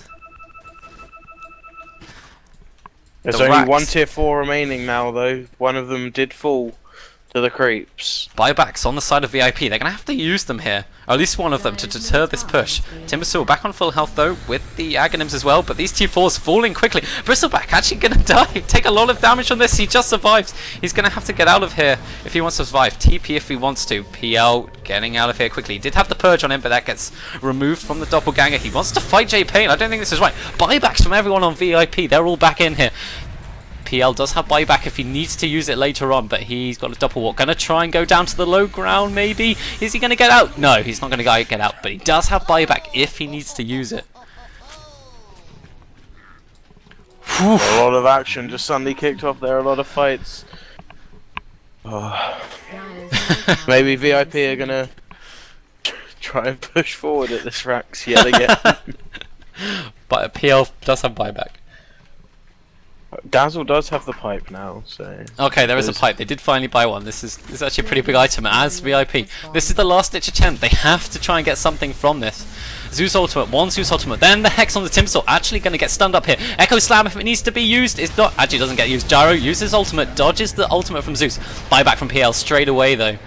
There's only one tier 4 remaining now though. One of them did fall to the creeps. Buybacks on the side of VIP. They're going to have to use them here. Or at least one of them to deter this push. Timbersaw back on full health though with the Aghanims as well. But these tier 4s falling quickly. Bristleback actually going to die. Take a lot of damage on this. He just survives. He's going to have to get out of here if he wants to survive. TP if he wants to. PL getting out of here quickly. He did have the purge on him, but that gets removed from the doppelganger. He wants to fight J-Pain. I don't think this is right. Buybacks from everyone on VIP. They're all back in here. PL does have buyback if he needs to use it later on, but he's got a double walk. Gonna try and go down to the low ground maybe. Is he gonna get out? No, he's not gonna get out, but he does have buyback if he needs to use it. A lot of action just suddenly kicked off there, a lot of fights. Oh. Maybe VIP are gonna try and push forward at this Rax yet again. But PL does have buyback. Dazzle does have the pipe now, so... Okay, there is a pipe. They did finally buy one. This is actually a pretty big item as VIP. This is the last ditch attempt. They have to try and get something from this. Zeus ultimate, one Zeus ultimate, then the Hex on the Timbersaw. Actually going to get stunned up here. Echo Slam if it needs to be used. It's not, actually doesn't get used. Gyro uses ultimate, dodges the ultimate from Zeus. Buyback from PL straight away though.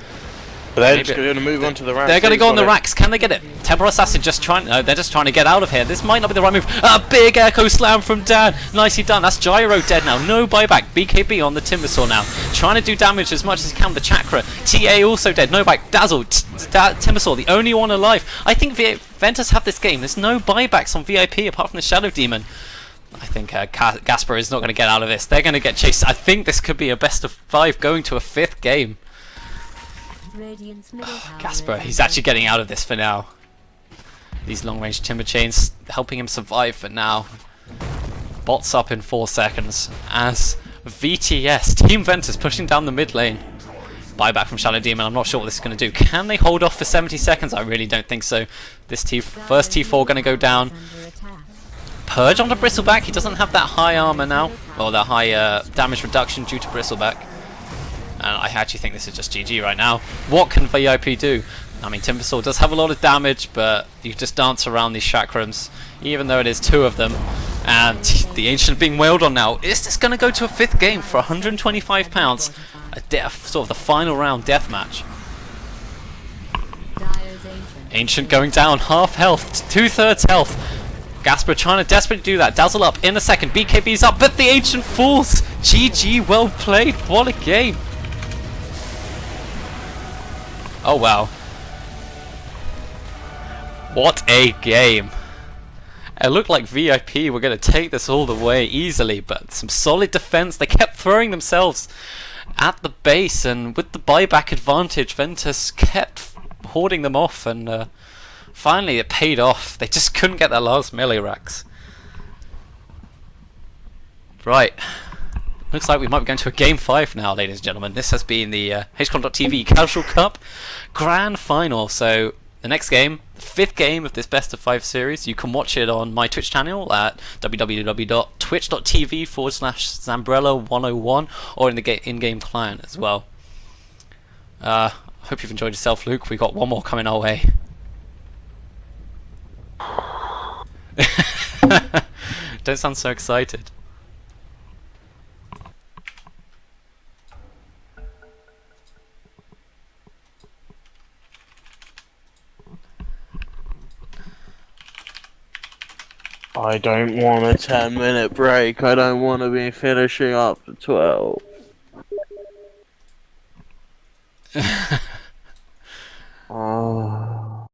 But they're just going to move on to the racks. They're going to go on the racks. Can they get it? Temple Assassin just trying... No, they're just trying to get out of here. This might not be the right move. A big Echo Slam from Dan. Nicely done. That's Gyro dead now. No buyback. BKB on the Timbersaw now. Trying to do damage as much as he can with the Chakra. TA also dead. No buyback. Dazzle. Timbersaw, the only one alive. I think Ventus have this game. There's no buybacks on VIP apart from the Shadow Demon. I think Gasper is not going to get out of this. They're going to get chased. I think this could be a best of 5 going to a 5th game. Gasper, he's actually getting out of this for now. These long range Timber Chains helping him survive for now. Bots up in 4 seconds as VTS, Team Ventus pushing down the mid lane. Buyback from Shadow Demon, I'm not sure what this is going to do. Can they hold off for 70 seconds? I really don't think so. This first T4 going to go down. Purge onto Bristleback, he doesn't have that high armor now. Or that high damage reduction due to Bristleback. And I actually think this is just GG right now. What can VIP do? I mean, Timbersaw does have a lot of damage, but you just dance around these chakrams, even though it is 2 of them. And the Ancient being wailed on now. Is this going to go to a 5th game for £125? A sort of the final round death match. Ancient going down, half health, 2/3 health. Gasper trying to desperately do that. Dazzle up in a second. BKB's up, but the Ancient falls. GG, well played. What a game. Oh wow. What a game. It looked like VIP were going to take this all the way easily, but some solid defense. They kept throwing themselves at the base, and with the buyback advantage, Ventus kept hoarding them off, and finally it paid off. They just couldn't get their last melee racks. Right. Looks like we might be going to a Game 5 now, ladies and gentlemen. This has been the HCon.TV Casual Cup Grand Final. So the next game, the 5th game of this Best of 5 series, you can watch it on my Twitch channel at www.twitch.tv/Zambrella101 or in the in-game client as well. Hope you've enjoyed yourself, Luke. We've got one more coming our way. Don't sound so excited. I don't want a 10-minute break. I don't want to be finishing up at 12. Oh.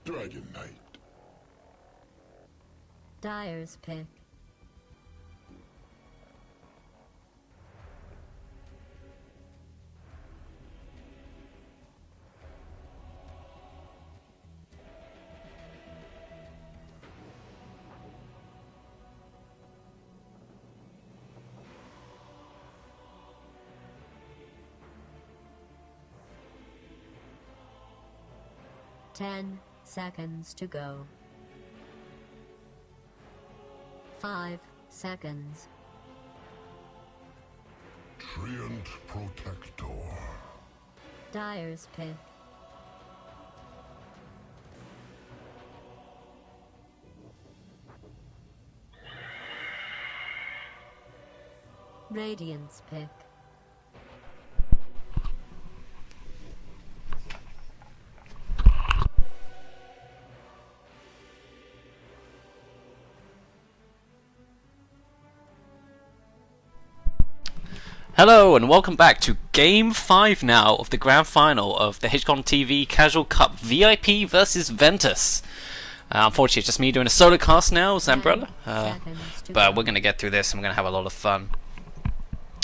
Dragon Knight. Dyer's pick. Ten seconds to go. 5 seconds. Treant Protector. Dyer's pick. Radiant's pick. Hello and welcome back to Game 5 now of the Grand Final of the HCon TV Casual Cup VIP versus Ventus. Unfortunately, it's just me doing a solo cast now, Zambrella. But we're going to get through this and we're going to have a lot of fun.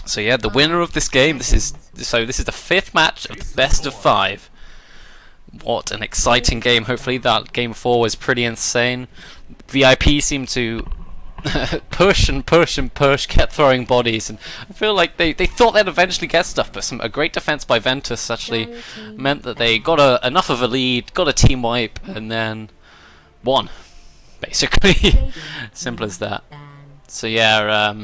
So yeah, the winner of this game, this is the 5th match of the best of 5. What an exciting game. Hopefully that game 4 was pretty insane. VIP seemed to push and push and push, kept throwing bodies, and I feel like they thought they'd eventually get stuff, but a great defense by Ventus actually meant that they got enough of a lead, got a team wipe, and then won, basically. Simple as that. So yeah,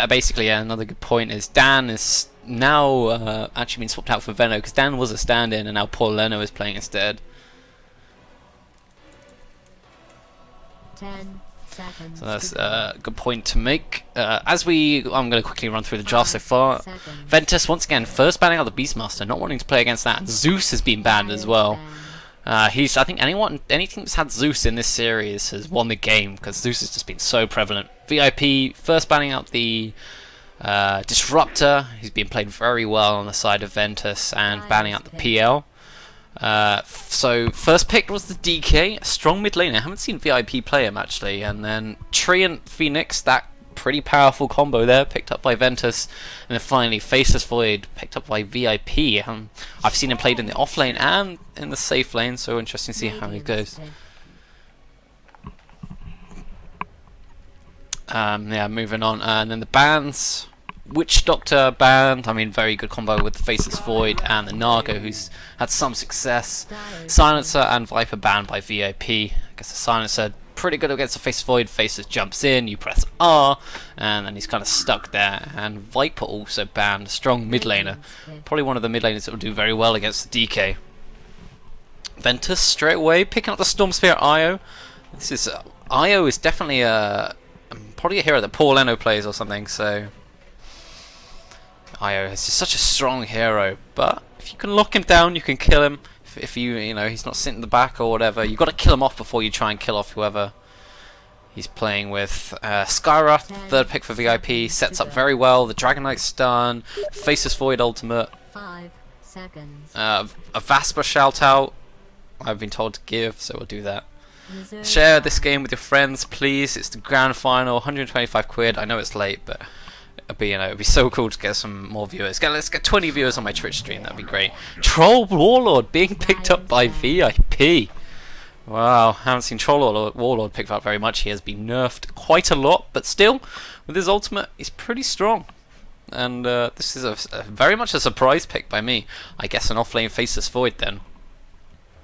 basically, yeah, another good point is Dan is now actually been swapped out for Venno, because Dan was a stand-in and now Paul Leno is playing instead. 10 seconds. So that's a good point to make. I'm going to quickly run through the draft so far. Ventus once again first banning out the Beastmaster, not wanting to play against that. And Zeus has been banned as well. I think anything that's had Zeus in this series has won the game, because Zeus has just been so prevalent. VIP first banning out the Disruptor, who's been played very well on the side of Ventus, and banning out the PL. So first pick was the DK, a strong mid laner. I haven't seen VIP play him actually, and then Treant Phoenix, that pretty powerful combo there, picked up by Ventus, and then finally Faceless Void, picked up by VIP. I've seen him played in the off lane and in the safe lane, so interesting to see how he goes. Yeah, moving on, and then the bans. Witch Doctor banned, I mean, very good combo with the Faceless Void and the Naga, who's had some success. Silencer and Viper banned by VIP. I guess the Silencer pretty good against the Faceless Void. Faceless jumps in, you press R, and then he's kind of stuck there. And Viper also banned, strong mid laner. Probably one of the mid laners that will do very well against the DK. Ventus straight away picking up the Storm Spear IO. This is IO is definitely probably a hero that Paul Leno plays or something, so IO is just such a strong hero, but if you can lock him down, you can kill him. If you know he's not sitting in the back or whatever, you've got to kill him off before you try and kill off whoever he's playing with. Skyra, third pick for VIP, sets up very well. The Dragon Knight stun, Faceless Void ultimate. 5 seconds. A Vasper shout out, I've been told to give, so we'll do that. Share this game with your friends, please. It's the grand final, 125 quid. I know it's late, but it'd be so cool to get some more viewers. Let's get 20 viewers on my Twitch stream, that'd be great. Troll Warlord being picked up by VIP. Wow, haven't seen Troll Warlord picked up very much. He has been nerfed quite a lot, but still, with his ultimate, he's pretty strong. And this is a very much a surprise pick by me. I guess an offlane Faceless Void then.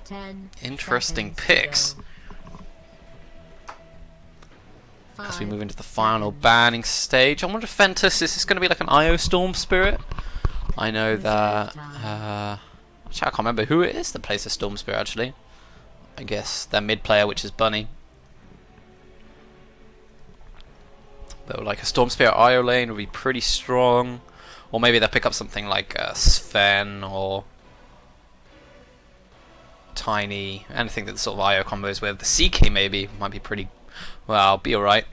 10 Interesting seconds picks. to go. As we 5 move into the final seconds. banning stage, I wonder if Ventus, is this going to be like an IO Storm Spirit? I know that, actually I can't remember who it is that plays the Storm Spirit actually. I guess their mid player, which is Bunny. But like a Storm Spirit IO lane would be pretty strong. Or maybe they'll pick up something like Sven or Tiny, anything that sort of IO combos with. The CK maybe might be pretty, well, be alright.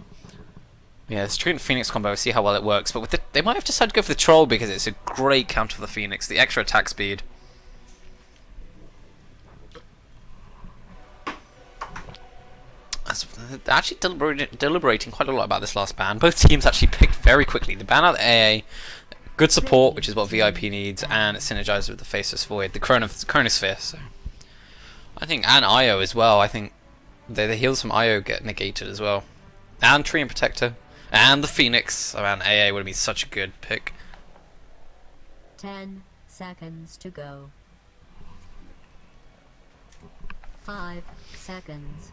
Yeah, it's Treant Phoenix combo, see how well it works. But with they might have decided to go for the Troll because it's a great counter for the Phoenix, the extra attack speed. they're actually deliberating quite a lot about this last ban. Both teams actually picked very quickly. The ban out the AA, good support, which is what VIP needs, and it synergizes with the Faceless Void, the Chronosphere. So I think, and IO as well. I think the heals from IO get negated as well, and Tree and Protector, and the Phoenix. Oh man, AA would have been such a good pick. 10 seconds to go. 5 seconds.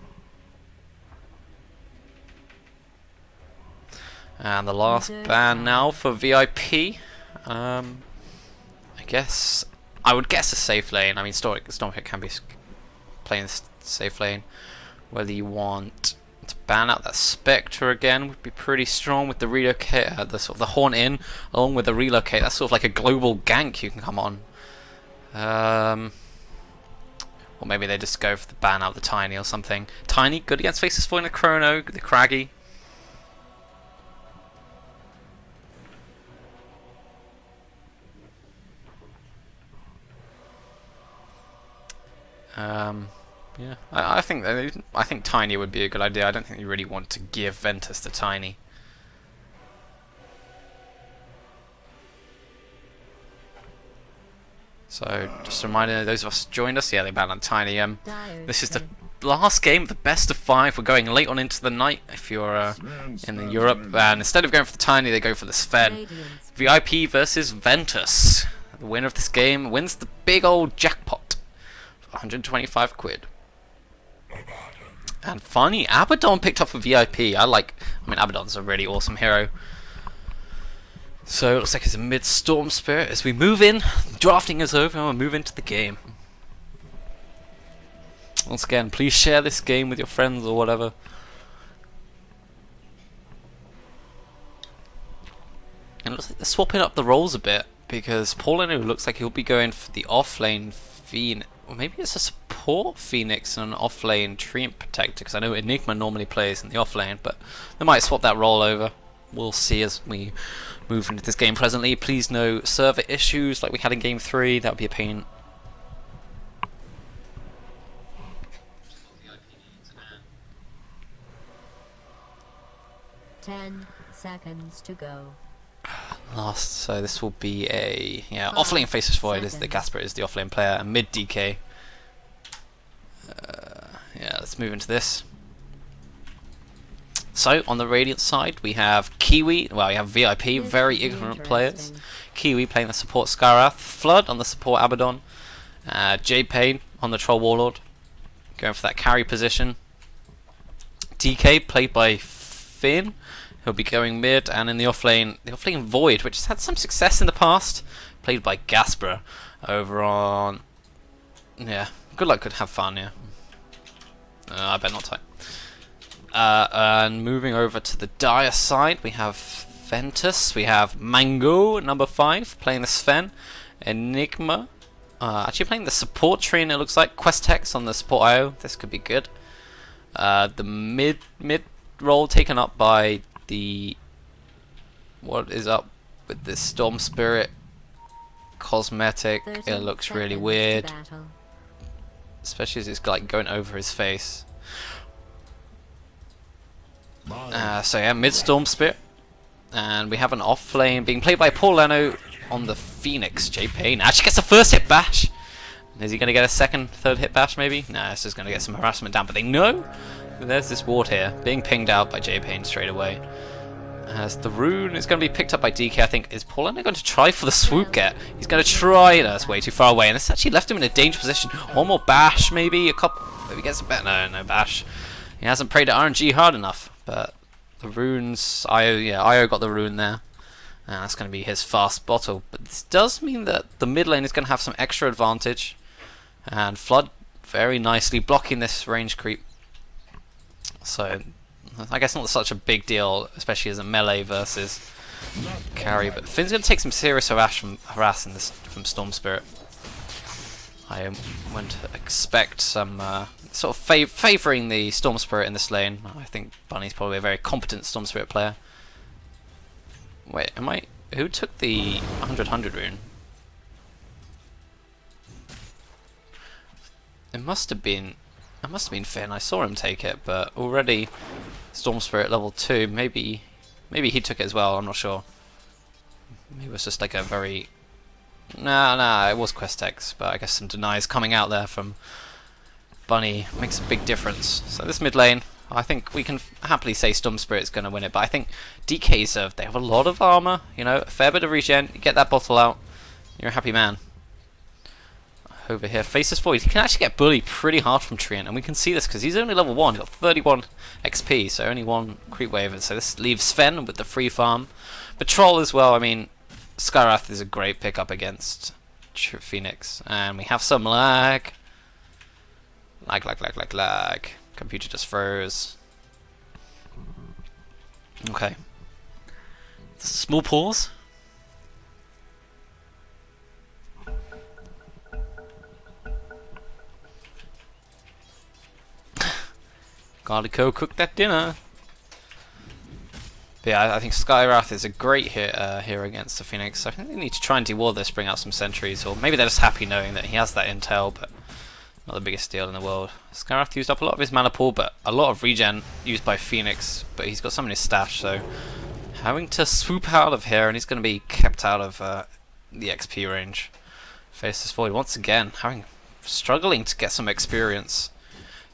And the last ban now for VIP. I would guess a safe lane. I mean, Stormhit can be playing this safe lane. Whether you want to ban out that Spectre again would be pretty strong with the relocate, the sort of the Horn in, along with the relocate. That's sort of like a global gank you can come on. Or maybe they just go for the ban out the Tiny or something. Tiny, good against Faceless Void and the Chrono, the Craggy. Yeah, I think Tiny would be a good idea. I don't think you really want to give Ventus to Tiny. So, just a reminder, those of us who joined us, yeah, they banned on Tiny. This is the last game of the best of 5. We're going late on into the night if you're in Europe. And instead of going for the Tiny, they go for the Sven. VIP versus Ventus. The winner of this game wins the big old jackpot. 125 quid. And finally, Abaddon picked up for VIP. I mean, Abaddon's a really awesome hero. So it looks like it's a mid-Storm Spirit as we move in. Drafting is over and we'll move into the game. Once again, please share this game with your friends or whatever. And it looks like they're swapping up the roles a bit, because Paulino looks like he'll be going for the off-lane Phoenix. Or maybe it's a support Phoenix and an off-lane Treant Protector, because I know Enigma normally plays in the off-lane, but they might swap that role over. We'll see as we move into this game presently. Please no server issues like we had in Game 3, that would be a pain. 10 seconds to go. So this will be a offlane Faceless Void is the Gasper is the offlane player, and mid DK. Yeah, let's move into this. So on the Radiant side we have Kiwi, well we have VIP, very ignorant players. Kiwi playing the support Skywrath, Flood on the support Abaddon, J-Pain on the Troll Warlord, going for that carry position. DK played by Finn, he'll be going mid, and in the offlane Void, which has had some success in the past, played by Gaspra over on. Yeah, good luck, could have fun. Yeah, I bet not type. And moving over to the Dire side, we have Ventus, we have Mango, number 5, playing the Sven, Enigma, actually playing the support train, it looks like, Questex on the support IO, this could be good. The mid role taken up by the, what is up with this Storm Spirit cosmetic, it looks really weird, especially as it's like going over his face. So yeah, mid Storm Spirit, and we have an off lane being played by Paul Leno on the Phoenix. J-Pain actually gets the first hit bash. Is he going to get a second, third hit bash maybe? No, it's just going to get some harassment down, but they know there's this ward here being pinged out by J-Pain straight away. As the rune is going to be picked up by DK, I think. Is Paul Leno going to try for the swoop get? He's going to try. No, it's way too far away, and this actually left him in a dangerous position. One more bash maybe, a couple, maybe gets a better. No bash. He hasn't prayed at RNG hard enough. But the runes, IO got the rune there, and that's going to be his fast bottle. But this does mean that the mid lane is going to have some extra advantage, and Flood very nicely blocking this range creep. So I guess not such a big deal, especially as a melee versus carry. But Finn's going to take some serious harassing this from Storm Spirit. I went to expect some sort of favouring the Storm Spirit in this lane. I think Bunny's probably a very competent Storm Spirit player. Wait, who took the 100 rune? It must have been. That must have been Finn. I saw him take it, but already Storm Spirit level 2. Maybe he took it as well. I'm not sure. Maybe it was just like a very... Nah, it was Questex, but I guess some denies coming out there from Bunny makes a big difference. So this mid lane, I think we can happily say Storm Spirit's going to win it, but I think DK's they have a lot of armor, you know, a fair bit of regen. You get that bottle out, you're a happy man. Over here, Faceless Void, he can actually get bullied pretty hard from Treant, and we can see this because he's only level 1, he's got 31 XP, so only 1 creep wave, and so this leaves Sven with the free farm. But Troll as well, I mean, Skywrath is a great pickup against Phoenix, and we have some lag. Lag. Computer just froze. Okay. Small pause. Gotta go cook that dinner. But yeah, I think Skywrath is a great hit here against the Phoenix. I think they need to try and de-wall this, bring out some sentries, or maybe they're just happy knowing that he has that intel, but not the biggest deal in the world. Skywrath used up a lot of his mana pool, but a lot of regen used by Phoenix, but he's got some in his stash, so having to swoop out of here, and he's going to be kept out of the XP range. Faceless Void once again, struggling to get some experience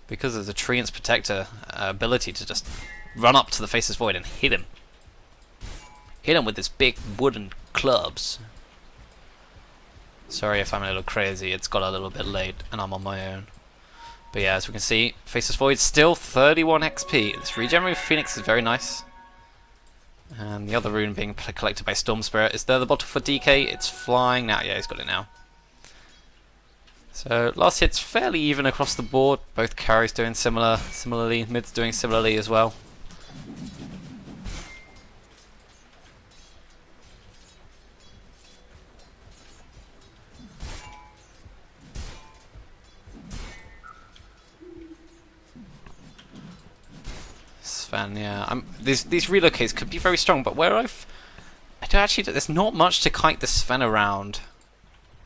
because of the Treant's Protector ability to just run up to the Faceless Void and hit him. Hit him with his big wooden clubs. Sorry if I'm a little crazy, it's got a little bit late and I'm on my own. But yeah, as we can see, Faceless Void still 31 XP. This regen with Phoenix is very nice. And the other rune being collected by Storm Spirit. Is there the bottle for DK? It's flying now. Yeah, he's got it now. So last hit's fairly even across the board. Both carries doing similarly. Mid's doing similarly as well. Sven, yeah. These relocates could be very strong, but where I don't actually. There's not much to kite the Sven around.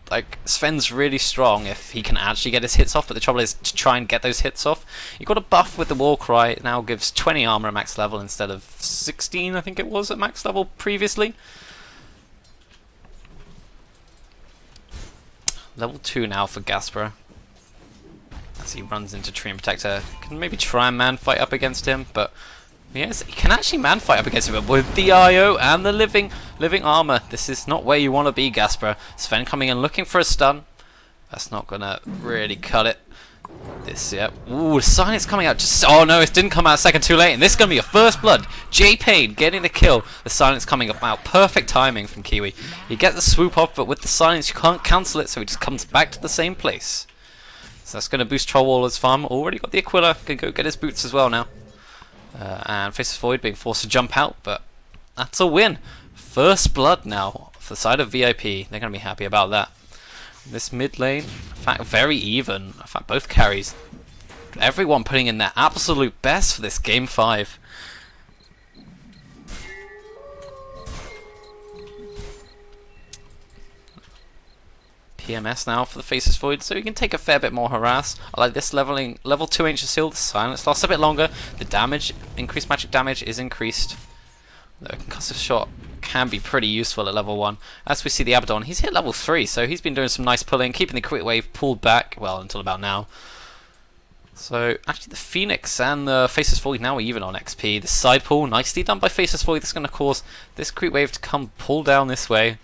Like, Sven's really strong if he can actually get his hits off, but the trouble is to try and get those hits off. You got a buff with the Warcry, it now gives 20 armor at max level instead of 16, I think it was, at max level previously. Level 2 now for Gaspra. As he runs into Treant Protector. Can maybe try and man fight up against him, but yes, he can actually man fight up against him, but with the IO and the living armor, this is not where you want to be, Gaspra. Sven coming in looking for a stun. That's not gonna really cut it. This, yeah. Ooh, the silence coming out. Oh no, it didn't come out a second too late, and this is gonna be a first blood. J-Pain getting the kill. The silence coming out. Perfect timing from Kiwi. You get the swoop off, but with the silence you can't cancel it, so he just comes back to the same place. So that's gonna boost Trollwaller's farm. Already got the Aquila. Can go get his boots as well now. And Faceless Void being forced to jump out, but that's a win. First blood now for the side of VIP. They're going to be happy about that. This mid lane, in fact, very even. In fact, both carries. Everyone putting in their absolute best for this game 5. PMS now for the Faceless Void, so you can take a fair bit more harass. I like this level 2 Ancient Seal, the silence lasts a bit longer, the damage, increased magic damage is increased. The concussive shot can be pretty useful at level 1. As we see the Abaddon, he's hit level 3, so he's been doing some nice pulling, keeping the quick wave pulled back, well, until about now. So, actually the Phoenix and the Faceless Void now are even on XP. The side pull, nicely done by Faceless Void, that's going to cause this creep wave to come pull down this way.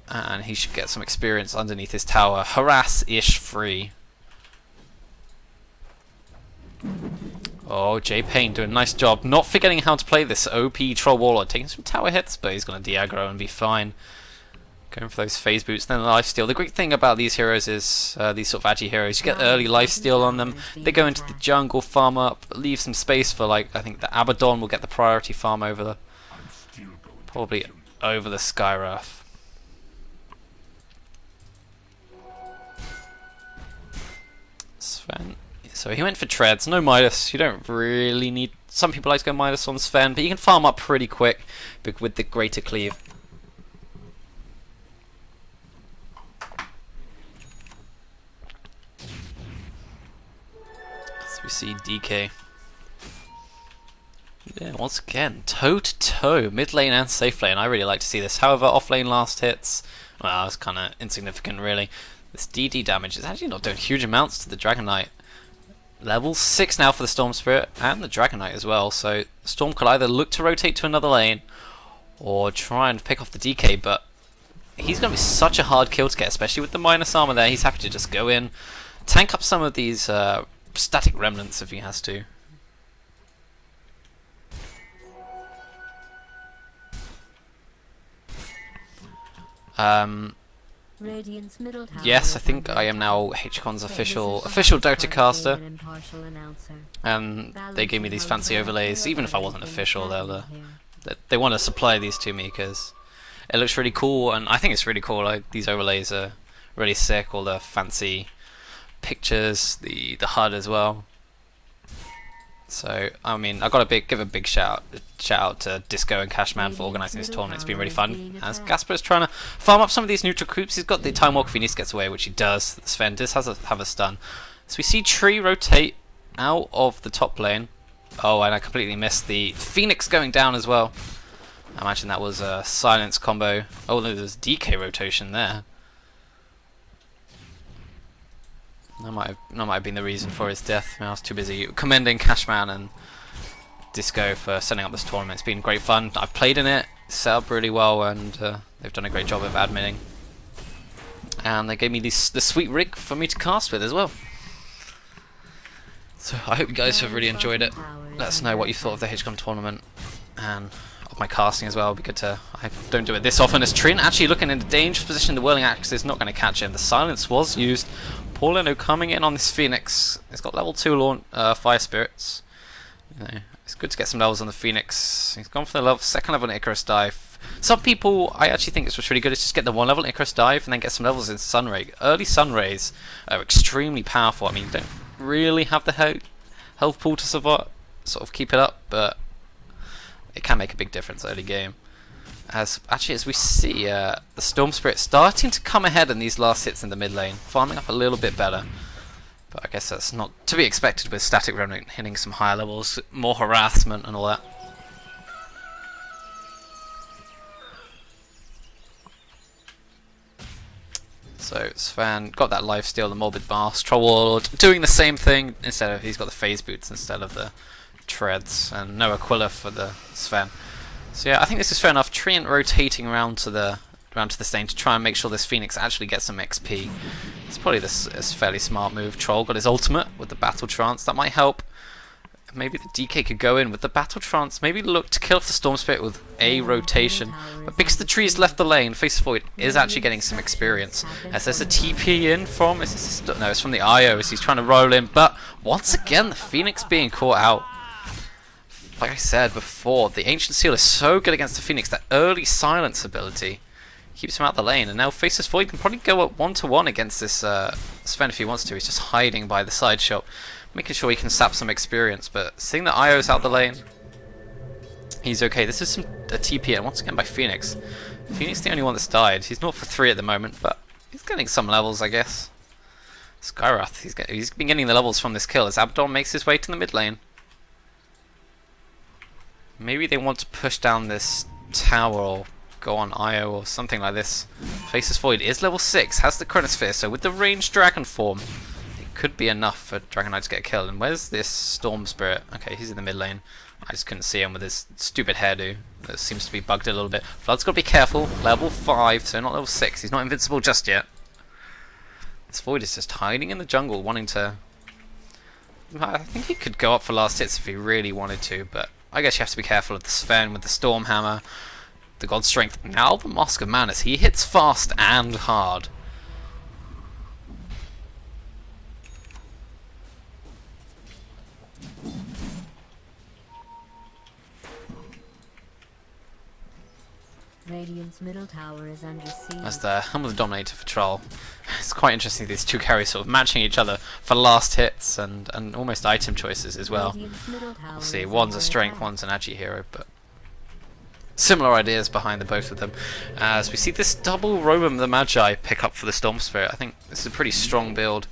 And he should get some experience underneath his tower. Harass-ish free. Oh, J-Pain doing a nice job. Not forgetting how to play this OP Troll Warlord. Taking some tower hits, but he's going to de-aggro and be fine. Going for those phase boots, then the lifesteal. The great thing about these heroes is, these sort of agi heroes, you get early lifesteal on them. They go into the jungle, farm up, leave some space for, like, I think the Abaddon will get the priority farm over the... probably over the Skywrath. Sven. So he went for treads, no Midas. You don't really need... Some people like to go Midas on Sven, but you can farm up pretty quick with the greater cleave. see DK. Yeah, once again, toe to toe, mid lane and safe lane. I really like to see this. However, off lane last hits, well, it's kind of insignificant really. This DD damage is actually not doing huge amounts to the Dragon Knight. Level 6 now for the Storm Spirit and the Dragon Knight as well. So Storm could either look to rotate to another lane or try and pick off the DK, but he's going to be such a hard kill to get, especially with the minus armor there. He's happy to just go in, tank up some of these static remnants if he has to. Radiant's middle tower Yes, I is think under I am now HCon's official Dota caster, and they gave me these fancy overlays. Even if I wasn't official, they want to supply these to me because it looks really cool, and I think it's really cool. Like, these overlays are really sick. All the fancy pictures, the HUD as well. So I mean, I got to give a big shout out to Disco and Cashman for organising this tournament. It's been really fun. As Gasper is trying to farm up some of these neutral creeps, he's got the Time Walk if he needs to get away, which he does. Sven does have a stun. So we see Tree rotate out of the top lane. Oh, and I completely missed the Phoenix going down as well. I imagine that was a silence combo. Oh no, there's DK rotation there. That might have been the reason for his death. I was too busy commending Cashman and Disco for setting up this tournament. It's been great fun. I've played in it, set up really well, and they've done a great job of adminning. And they gave me the sweet rig for me to cast with as well. So I hope you guys have really enjoyed it. Let us know what you thought of the HCon tournament and of my casting as well. It'd be good to. I don't do it this often. As Trin actually looking in a dangerous position. The Whirling Axe is not going to catch him. The silence was used. Paulino coming in on this Phoenix. He's got level 2 Fire Spirits. You know, it's good to get some levels on the Phoenix. He's gone for the second level in Icarus Dive. Some people, I actually think it's what's really good is just get the 1 level in Icarus Dive and then get some levels in Sunray. Early Sunrays are extremely powerful. I mean, you don't really have the health pool to sort of keep it up, but it can make a big difference early game. As we see the Storm Spirit starting to come ahead in these last hits in the mid lane, farming up a little bit better. But I guess that's not to be expected with Static Remnant hitting some higher levels, more harassment and all that. So Sven got that lifesteal, the Morbid Mask, Troll Warlord doing the same thing. Instead of he's got the phase boots instead of the treads, and no Aquila for the Sven. So yeah, I think this is fair enough. Treant rotating around to the stage to try and make sure this Phoenix actually gets some XP. It's probably this fairly smart move. Troll got his ultimate with the Battle Trance. That might help. Maybe the DK could go in with the Battle Trance. Maybe look to kill off the Storm Spirit with a rotation. But because the tree's left the lane, Face Void is actually getting some experience. As there's a TP in from... no, it's from the IO as he's trying to roll in. But once again, the Phoenix being caught out. Like I said before, the Ancient Seal is so good against the Phoenix. That early silence ability keeps him out the lane. And now Faceless Void can probably go up 1-to-1 against this Sven if he wants to. He's just hiding by the side shot, making sure he can sap some experience. But seeing that IO's out the lane, he's okay. This is a TP, and once again by Phoenix. Phoenix the only one that's died. He's 0 for 3 at the moment, but he's getting some levels, I guess. Skyrath, he's been getting the levels from this kill as Abaddon makes his way to the mid lane. Maybe they want to push down this tower or go on IO or something like this. Faceless Void is level 6, has the Chronosphere, so with the ranged dragon form, it could be enough for Dragon Knight to get a kill. And where's this Storm Spirit? Okay, he's in the mid lane. I just couldn't see him with his stupid hairdo. That seems to be bugged a little bit. Flood's got to be careful. Level 5, so not level 6. He's not invincible just yet. This Void is just hiding in the jungle, wanting to... I think he could go up for last hits if he really wanted to, but I guess you have to be careful of the Sven with the Storm Hammer, the God Strength. Now the Mask of Manus. He hits fast and hard. Radiant's middle tower is under siege. That's the Helm of the Dominator for Troll. It's quite interesting, these two carries sort of matching each other for last hits and almost item choices as well. We'll see, one's a strength, one's an agi hero, but similar ideas behind the both of them. As we see this double Roman the Magi pick up for the Storm Spirit, I think this is a pretty strong build.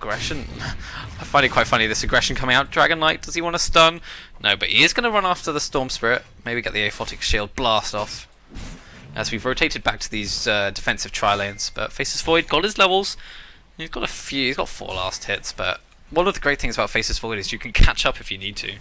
aggression. I find it quite funny, this aggression coming out. Dragon Knight, does he want to stun? No, but he is going to run after the Storm Spirit. Maybe get the Aphotic Shield blast off. As we've rotated back to these defensive tri-lanes. But Faceless Void got his levels. He's got a few, he's got 4 last hits, but one of the great things about Faceless Void is you can catch up if you need to.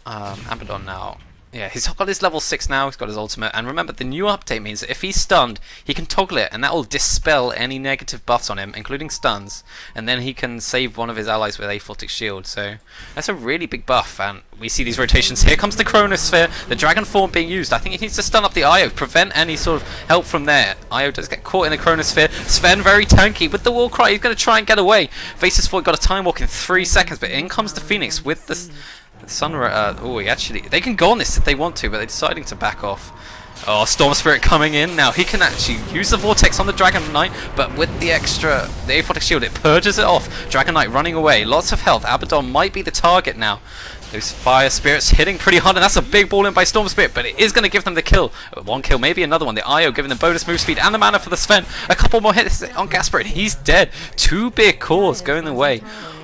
Abaddon now. Yeah, he's got his level 6 now, he's got his ultimate, and remember, the new update means that if he's stunned, he can toggle it, and that will dispel any negative buffs on him, including stuns, and then he can save one of his allies with Aphotic Shield, so that's a really big buff, and we see these rotations. Here comes the Chronosphere, the Dragon Form being used. I think he needs to stun up the Io, prevent any sort of help from there. Io does get caught in the Chronosphere. Sven very tanky with the Warcry, he's going to try and get away. Faceless Void got a time walk in 3 seconds, but in comes the Phoenix with the actually, they can go on this if they want to, but they're deciding to back off. Oh, Storm Spirit coming in. Now he can actually use the Vortex on the Dragon Knight, but with the Aphotic Shield, it purges it off. Dragon Knight running away. Lots of health. Abaddon might be the target now. Those Fire Spirits hitting pretty hard, and that's a big ball in by Storm Spirit, but it is going to give them the kill. 1 kill, maybe another one. The Io giving them bonus move speed and the mana for the Sven. A couple more hits on Gasper, and he's dead. 2 big cores going the way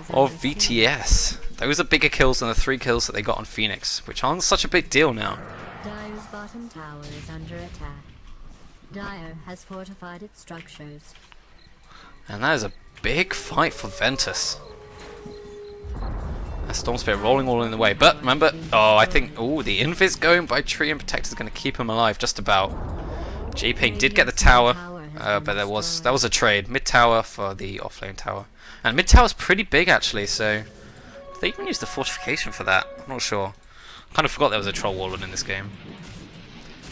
of VTS. Those are bigger kills than the 3 kills that they got on Phoenix, which aren't such a big deal now. Dire's bottom tower is under attack. Dire has fortified its structures. And that is a big fight for Ventus. That Storm Spirit rolling all in the way, but remember, I think, the Invis going by Tree and Protect is going to keep him alive just about. J-Pain did get the tower, but that was a trade. Mid tower for the offlane tower. And mid tower's pretty big actually, so they even used the fortification for that. I'm not sure. Kind of forgot there was a troll warlord in this game.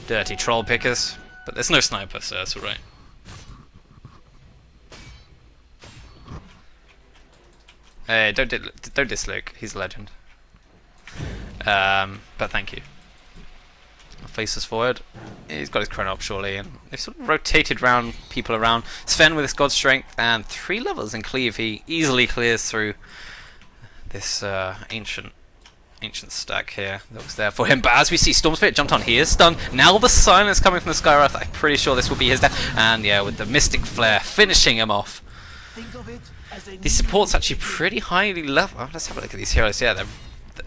Dirty troll pickers, but there's no sniper, so that's alright. Hey, don't diss Luke. He's a legend. But thank you. Faces forward. He's got his chrono up surely, and they've sort of rotated people around. Sven with his god strength and 3 levels in cleave. He easily clears through this ancient stack here that was there for him. But as we see, Storm Spirit jumped on. He is stunned. Now the silence coming from the Skywrath. I'm pretty sure this will be his death. And yeah, with the Mystic Flare finishing him off. These supports actually pretty highly level. Let's have a look at these heroes. Yeah,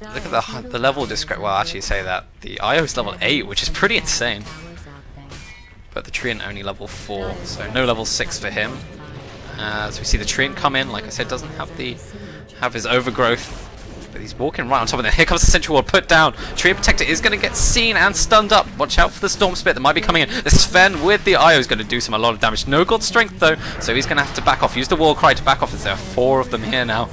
look at the level description. Well, actually say that the IO is level 8, which is pretty insane. But the Treant only level 4, so no level 6 for him. As we see the Treant come in, like I said, doesn't have his overgrowth, but he's walking right on top of them. Here comes the Sentry Ward, put down. Tree Protector is going to get seen and stunned up. Watch out for the Storm Spirit that might be coming in. The Sven with the IO is going to do a lot of damage. No God Strength though, so he's going to have to back off. Use the Warcry to back off, as there are 4 of them here now.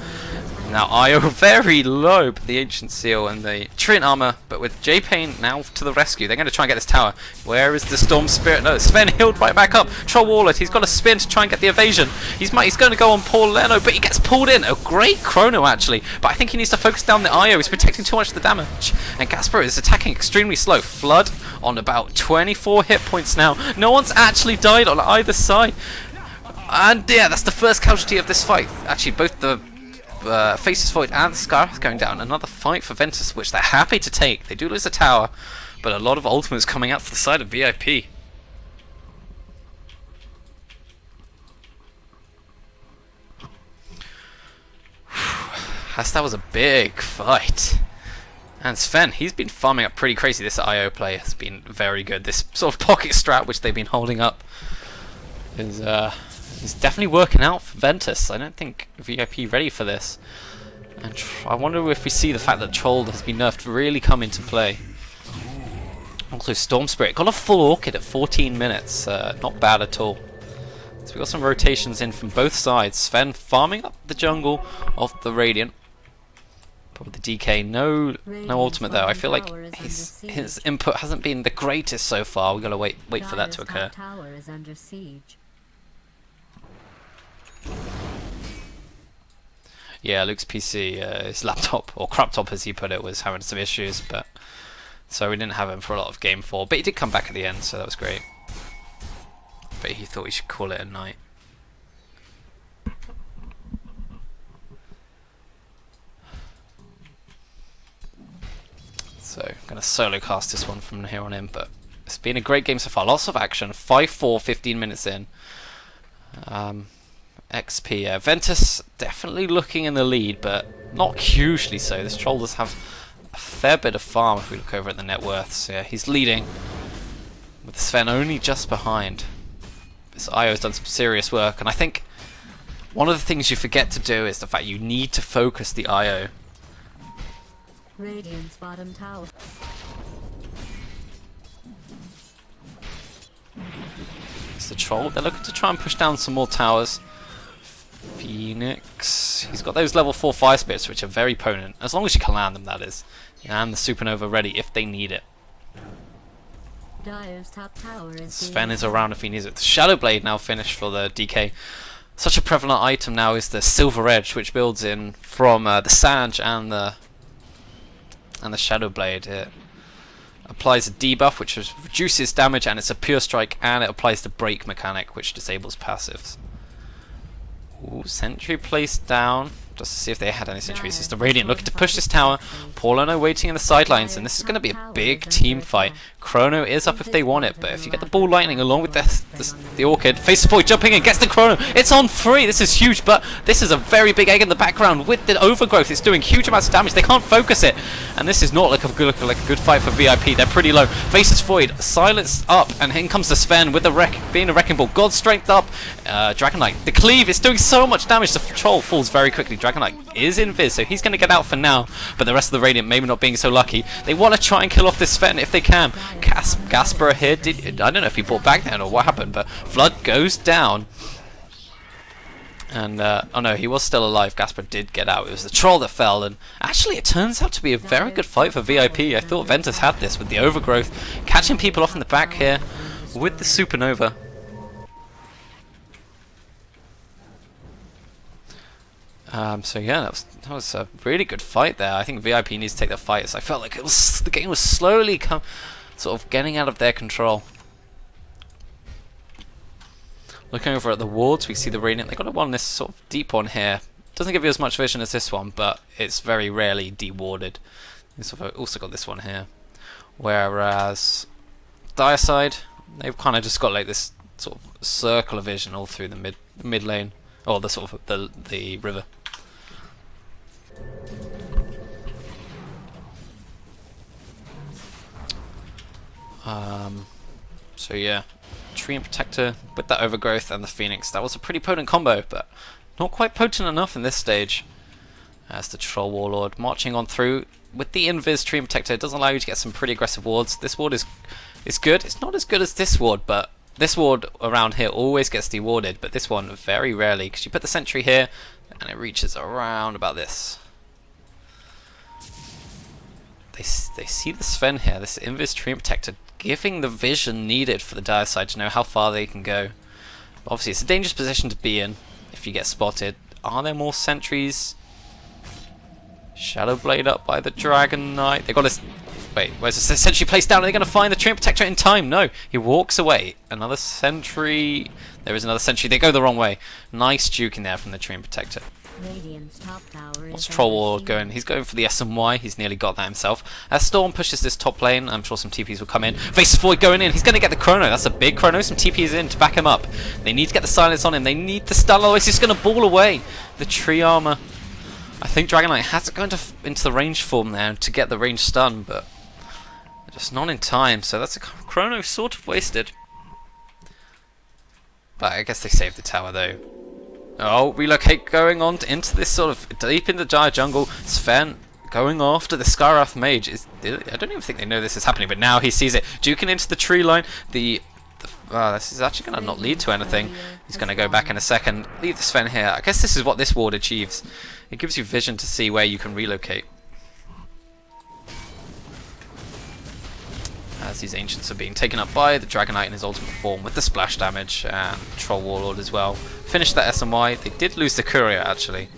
Now IO very low, but the Ancient Seal and the Treant Armor, but with J-Pain now to the rescue. They're going to try and get this tower. Where is the Storm Spirit? No, Sven healed right back up. Troll Warlord, he's got a spin to try and get the evasion. He's going to go on Paul Leno, but he gets pulled in. A great chrono actually, but I think he needs to focus down the IO. He's protecting too much of the damage. And Gasper is attacking extremely slow. Flood on about 24 hit points now. No one's actually died on either side. And yeah, that's the first casualty of this fight. Actually, both the Faceless Void and Scarth going down. Another fight for Ventus, which they're happy to take. They do lose a tower, but a lot of ultimates coming out for the side of VIP. That was a big fight. And Sven, he's been farming up pretty crazy. This IO play has been very good. This sort of pocket strat which they've been holding up is definitely working out for Ventus. I don't think VIP ready for this. And I wonder if we see the fact that Troll has been nerfed really come into play. Also Storm Spirit got a full Orchid at 14 minutes. Not bad at all. So we got some rotations in from both sides. Sven farming up the jungle of the Radiant. But with the DK, no ultimate though. I feel like his input hasn't been the greatest so far. We've got to wait for that to occur. Tower is under siege. Yeah, Luke's PC, his laptop, or crop top as he put it, was having some issues, but so we didn't have him for a lot of Game 4. But he did come back at the end, so that was great. But he thought we should call it a night. So, I'm going to solo cast this one from here on in, but It's been a great game so far. Lots of action. 5-4, 15 minutes in. XP. Ventus definitely looking in the lead, but not hugely so. This troll does have a fair bit of farm if we look over at the net worth. So yeah, he's leading, with Sven only just behind. This IO's done some serious work, and I think one of the things you forget to do is the fact you need to focus the IO. Radiant's bottom tower. It's the troll. They're looking to try and push down some more towers. Phoenix. He's got those level 4 fire spirits, which are very potent, as long as you can land them, that is. And the supernova ready if they need it. Dire's top tower is Sven is around if he needs it. The Shadow Blade now finished for the DK. Such a prevalent item now is the Silver Edge, which builds in from the Sage and the Shadow Blade. It applies a debuff, which reduces damage, and it's a pure strike, and it applies the break mechanic, which disables passives. Ooh, sentry placed down, just to see if they had any sentries. It's the Radiant looking to push this tower. Paulino waiting in the sidelines, and this is going to be a big team fight. Chrono is up if they want it, but if you get the ball lightning along with the Orchid, faces forward, jumping in, gets the Chrono. It's on 3. This is huge, but this is a very big egg in the background with the overgrowth. It's doing huge amounts of damage. They can't focus it, and this is not like a good fight for VIP. They're pretty low. Faces void, silence up, and in comes the Sven with the being a wrecking ball. God's strength up. Dragon Knight, the cleave is doing so much damage. The troll falls very quickly. Dragon Knight is in Viz, so he's going to get out for now, but the rest of the Radiant maybe not being so lucky. They want to try and kill off this Sven if they can. Gasper here, I don't know if he bought back then or what happened, but Flood goes down. And, oh no, he was still alive. Gasper did get out. It was the troll that fell, and actually it turns out to be a very good fight for VIP. I thought Ventus had this with the overgrowth, catching people off in the back here with the supernova. So yeah, that was a really good fight there. I think VIP needs to take the fight, as I felt like the game was slowly sort of getting out of their control. Looking over at the wards, we see the Radiant. They got one this sort of deep one here. Doesn't give you as much vision as this one, but it's very rarely dewarded. They've also got this one here. Whereas Dire side, they've kind of just got like this sort of circle of vision all through the mid lane, or the sort of the river. So yeah, Tree and Protector with that overgrowth and the Phoenix. That was a pretty potent combo, but not quite potent enough in this stage. As the Troll Warlord marching on through with the Invis Tree and Protector, it does allow you to get some pretty aggressive wards. This ward is good. It's not as good as this ward, but this ward around here always gets dewarded, but this one very rarely, because you put the sentry here and it reaches around about this. They see the Sven here, this Invis Tree and Protector, giving the vision needed for the Dire side to know how far they can go. But obviously it's a dangerous position to be in if you get spotted. Are there more sentries? Shadow Blade up by the Dragon Knight. They got a... Wait, where's the sentry placed down? Are they going to find the Tree and Protector in time? No, he walks away. Another sentry. There is another sentry. They go the wrong way. Nice juke in there from the Tree and Protector. What's Troll Warlord going? He's going for the SMY. He's nearly got that himself. As Storm pushes this top lane, I'm sure some TPs will come in. Faces forward going in. He's going to get the Chrono. That's a big Chrono. Some TPs in to back him up. They need to get the silence on him. They need the stun. Otherwise, he's going to ball away. The tree armor. I think Dragon Knight has to go into the range form there to get the range stun, but just not in time. So that's a Chrono sort of wasted. But I guess they saved the tower though. Oh, relocate going on into this sort of deep in the dire jungle. Sven going after the Skywrath Mage. I don't even think they know this is happening, but now he sees it. Duking into the tree line. This is actually going to not lead to anything. He's going to go back in a second. Leave the Sven here. I guess this is what this ward achieves. It gives you vision to see where you can relocate. As these Ancients are being taken up by the Dragon Knight in his ultimate form with the splash damage, and Troll Warlord as well. Finished that SMY. They did lose the Courier actually.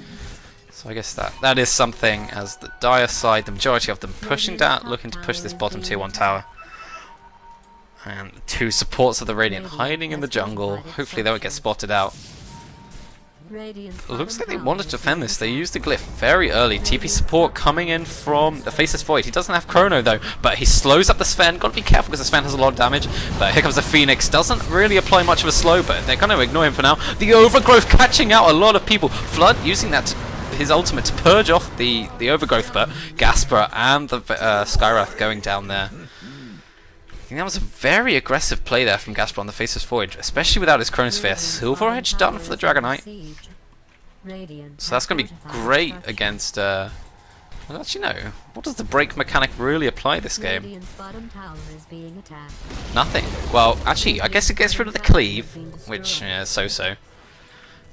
So I guess that is something, as the Dire side, the majority of them pushing down, looking to push this bottom tier 1 tower. And the two supports of the Radiant hiding in the jungle. Hopefully they won't get spotted out. Radiant's Looks like bottom they want to tower is defend being this. They attacked. used the glyph very early. TP support coming in from the Faceless Void. He doesn't have Chrono though, but he slows up the Sven. Got to be careful because the Sven has a lot of damage. But here comes the Phoenix. Doesn't really apply much of a slow, but they're going to ignore him for now. The Overgrowth catching out a lot of people. Flood using that his ultimate to purge off the Overgrowth, but Gasper and the Skywrath going down there. I think that was a very aggressive play there from Gasper on the Faceless Void, especially without his Chronosphere. Silver Edge done for the Dragon Knight. So that's going to be great against... well, actually, no. What does the break mechanic really apply this game? Radiant's bottom tower is being attacked. Nothing. Well, actually, I guess it gets rid of the cleave, which, yeah, so-so.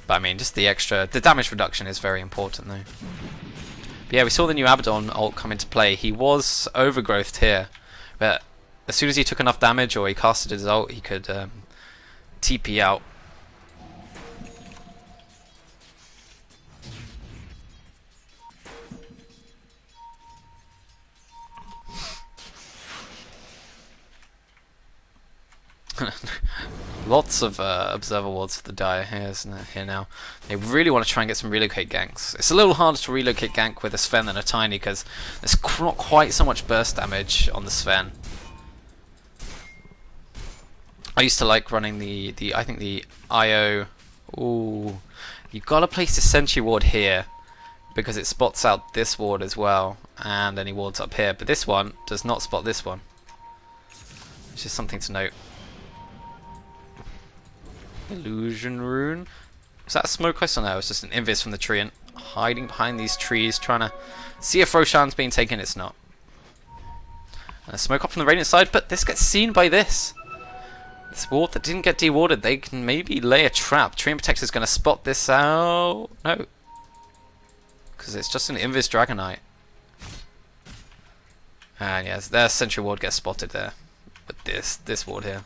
But I mean, just the extra... The damage reduction is very important, though. But yeah, we saw the new Abaddon ult come into play. He was overgrowthed here, but as soon as he took enough damage or he casted his ult, he could TP out. Lots of observer wards for the Dire here now. They really want to try and get some relocate ganks. It's a little harder to relocate gank with a Sven than a Tiny because there's not quite so much burst damage on the Sven. I used to like running I think the IO. Ooh, you've got to place the Sentry ward here because it spots out this ward as well and any wards up here. But this one does not spot this one, which is something to note. Illusion rune. Was that a smoke quest or no? It was just an invis from the treant hiding behind these trees, trying to see if Roshan's being taken. It's not. And a smoke up from the Radiant side, but this gets seen by this. This ward that didn't get dewarded. They can maybe lay a trap. Treant Protector's going to spot this out. No. Because it's just an invis Dragon Knight. And yes, their Sentry ward gets spotted there. But this ward here.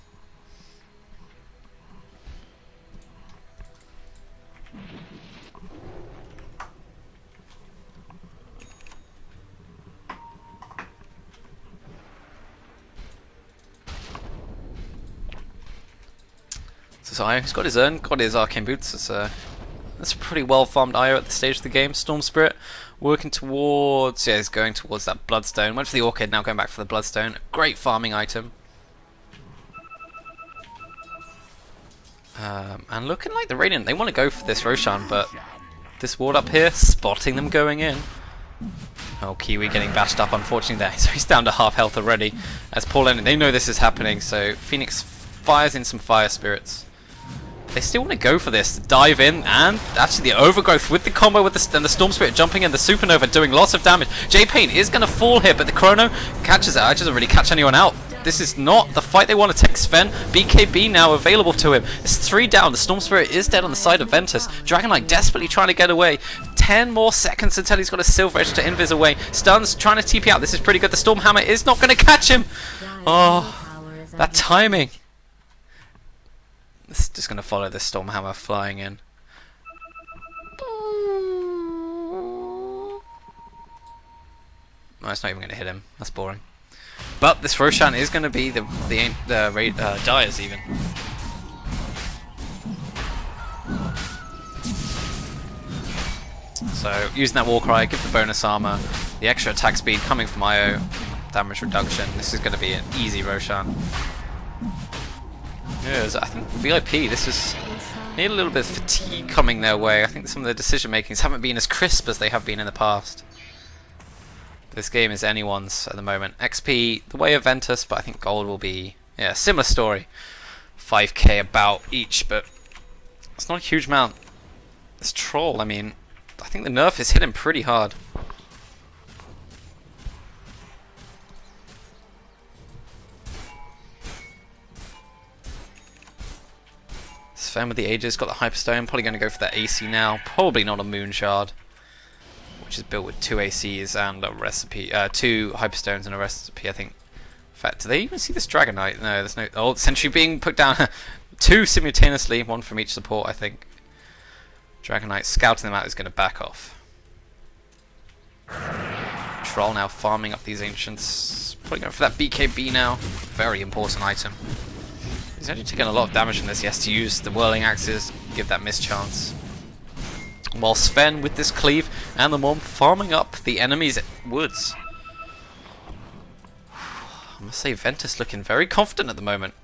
So Io's got his urn, got his arcane boots. That's a pretty well farmed Io at this stage of the game. Storm Spirit working towards, yeah, he's going towards that Bloodstone. Went for the Orchid, now going back for the Bloodstone. Great farming item. And looking like the Radiant, they want to go for this Roshan, but this ward up here, spotting them going in. Oh, Kiwi getting bashed up unfortunately there, so he's down to half health already. As Paul and they know this is happening, so Phoenix fires in some Fire Spirits. They still want to go for this, dive in, and actually the Overgrowth with the combo with the Storm Spirit jumping in, the Supernova doing lots of damage. J-Pain is going to fall here, but the Chrono catches it. It doesn't really catch anyone out. This is not the fight they want to take Sven. BKB now available to him. It's 3 down. The Storm Spirit is dead on the side of Ventus. Dragon Knight desperately trying to get away. 10 more seconds until he's got a Silver Edge to invis away. Stuns trying to TP out. This is pretty good. The Storm Hammer is not going to catch him. Oh, that timing. It's just going to follow the Storm Hammer flying in. No, it's not even going to hit him. That's boring. But this Roshan is going to be the Dyers even. So using that Warcry, give the bonus armor, the extra attack speed coming from IO, damage reduction. This is going to be an easy Roshan. Yes, I think VIP, this is need a little bit of fatigue coming their way. I think some of the decision makings haven't been as crisp as they have been in the past. This game is anyone's at the moment. XP, the way of Ventus, but I think gold will be, yeah, similar story. 5k about each, but it's not a huge amount. This Troll, I mean, I think the nerf has hit him pretty hard. Sven with the Aegis, got the Hyperstone, probably going to go for that AC now. Probably not a Moon Shard, which is built with 2 ACs and a recipe, 2 Hyperstones and a recipe, I think. In fact, do they even see this Dragon Knight? No, there's no... Oh, Sentry being put down. 2 simultaneously, 1 from each support, I think. Dragon Knight scouting them out is going to back off. Troll now farming up these Ancients. Probably going for that BKB now. Very important item. He's actually taking a lot of damage from this. He has to use the Whirling Axes, give that mischance. while Sven with this cleave and the Mom farming up the enemy's woods. I must say Ventus looking very confident at the moment.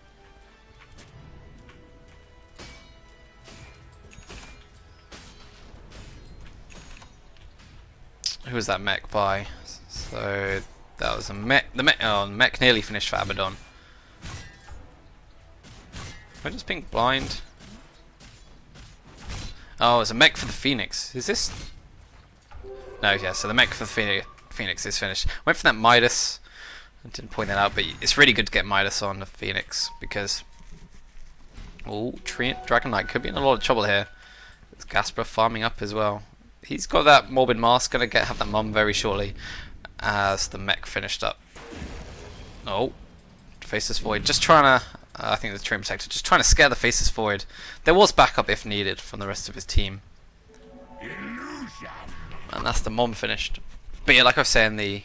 Who was that mech by? So that was a mech. The mech nearly finished for Abaddon. Am I just being blind? Oh, it's a mech for the Phoenix. Is this? No, yeah. So the mech for the Phoenix is finished. Went for that Midas. I didn't point that out, but it's really good to get Midas on the Phoenix because Dragon Knight could be in a lot of trouble here. It's Gasper farming up as well. He's got that Morbid Mask, gonna have that Mum very shortly as the mech finished up. Oh, Faceless Void, just trying to, I think the Treant Protector, just trying to scare the Faceless Void. There was backup if needed from the rest of his team. And that's the Mom finished. But yeah, like I was saying, the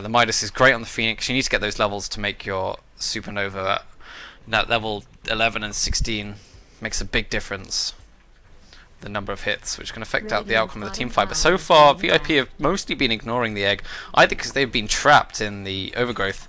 Midas is great on the Phoenix. You need to get those levels to make your Supernova. That level 11 and 16 makes a big difference. The number of hits, which can affect out the outcome of the team fight. But so far, VIP have mostly been ignoring the egg, either because they've been trapped in the overgrowth,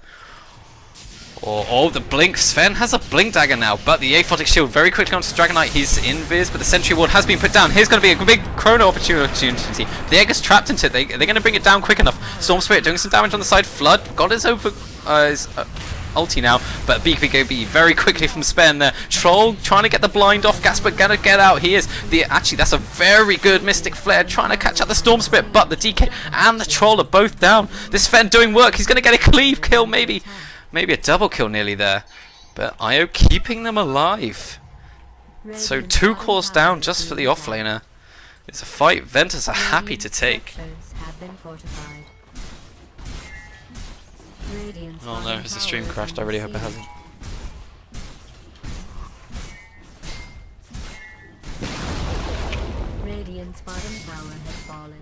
or oh, the blink. Sven has a blink dagger now, but the aphotic shield very quickly onto Dragon Knight. He's in Viz, but the Sentry Ward has been put down. Here's going to be a big Chrono opportunity. The egg is trapped into it. They're going to bring it down quick enough. Storm Spirit doing some damage on the side. Flood got his ulti now, but BKB very quickly from Sven there. Troll trying to get the blind off. Gasper gonna get out. He is actually, that's a very good Mystic Flare trying to catch out the Storm Spirit, but the DK and the Troll are both down. This Sven doing work. He's gonna get a cleave kill, maybe a double kill nearly there, but IO keeping them alive. So 2 cores down just for the offlaner. It's a fight Ventus are happy to take. Oh no, has the stream crashed? I really hope it hasn't. Radiant's bottom tower has fallen.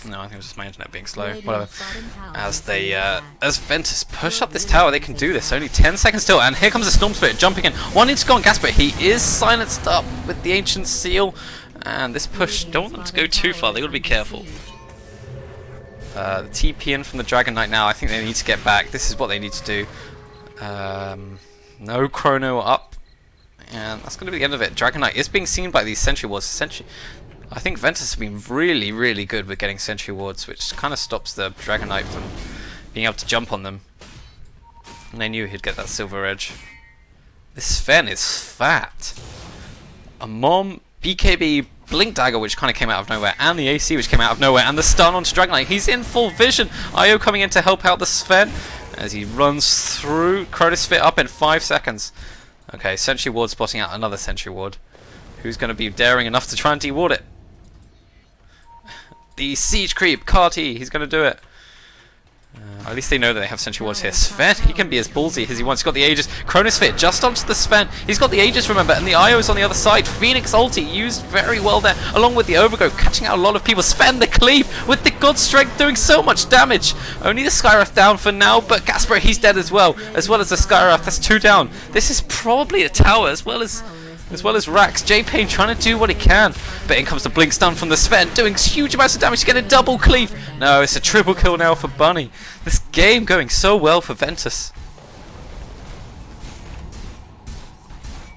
No, I think it was just my internet being slow. Whatever. As Ventus push up this tower, they can do this. Only 10 seconds still, and here comes the Storm Spirit jumping in. Wanting to go on Gasper. He is silenced up with the Ancient Seal, and this push, don't want them to go too far. They got to be careful. The TP in from the Dragon Knight now. I think they need to get back. This is what they need to do. No Chrono up, and that's going to be the end of it. Dragon Knight is being seen by these Sentry Wards. I think Ventus has been really, really good with getting Sentry Wards, which kind of stops the Dragon Knight from being able to jump on them. And they knew he'd get that Silver Edge. This Sven is fat. A Mom, BKB, Blink Dagger, which kind of came out of nowhere, and the AC, which came out of nowhere, and the stun onto Dragon Knight. He's in full vision. IO coming in to help out the Sven as he runs through. Chronosphere up in 5 seconds. Okay, Sentry Ward spotting out another Sentry Ward. Who's going to be daring enough to try and deward it? The Siege Creep, Carty, he's going to do it. At least they know that they have Sentry Wards here. Sven, he can be as ballsy as he wants. He's got the Aegis. Chronosphere just onto the Sven. He's got the Aegis, remember, and the IO is on the other side. Phoenix ulti used very well there, along with the Overgrowth, catching out a lot of people. Sven the cleave with the God Strength doing so much damage. Only the Skywrath down for now, but Gasper, he's dead as well as the Skywrath. That's 2 down. This is probably a tower as well as Rax. J-Pain trying to do what he can, but in comes the Blink Stun from the Sven, doing huge amounts of damage to get a double cleave. No, it's a triple kill now for Bunny. This game going so well for Ventus.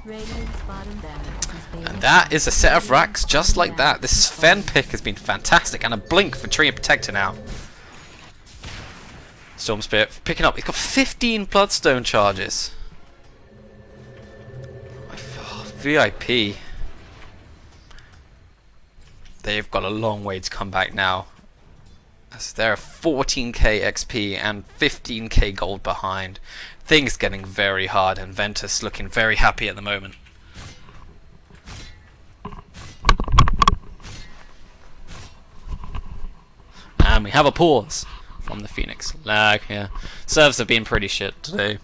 And that is a set of Rax just like that. This Sven pick has been fantastic, and a Blink for Treant Protector now. Storm Spirit picking up. He's got 15 Bloodstone charges. VIP. They've got a long way to come back now, as they're 14k XP and 15k gold behind. Things getting very hard, and Ventus looking very happy at the moment. And we have a pause from the Phoenix. Lag, yeah. Servers have been pretty shit today.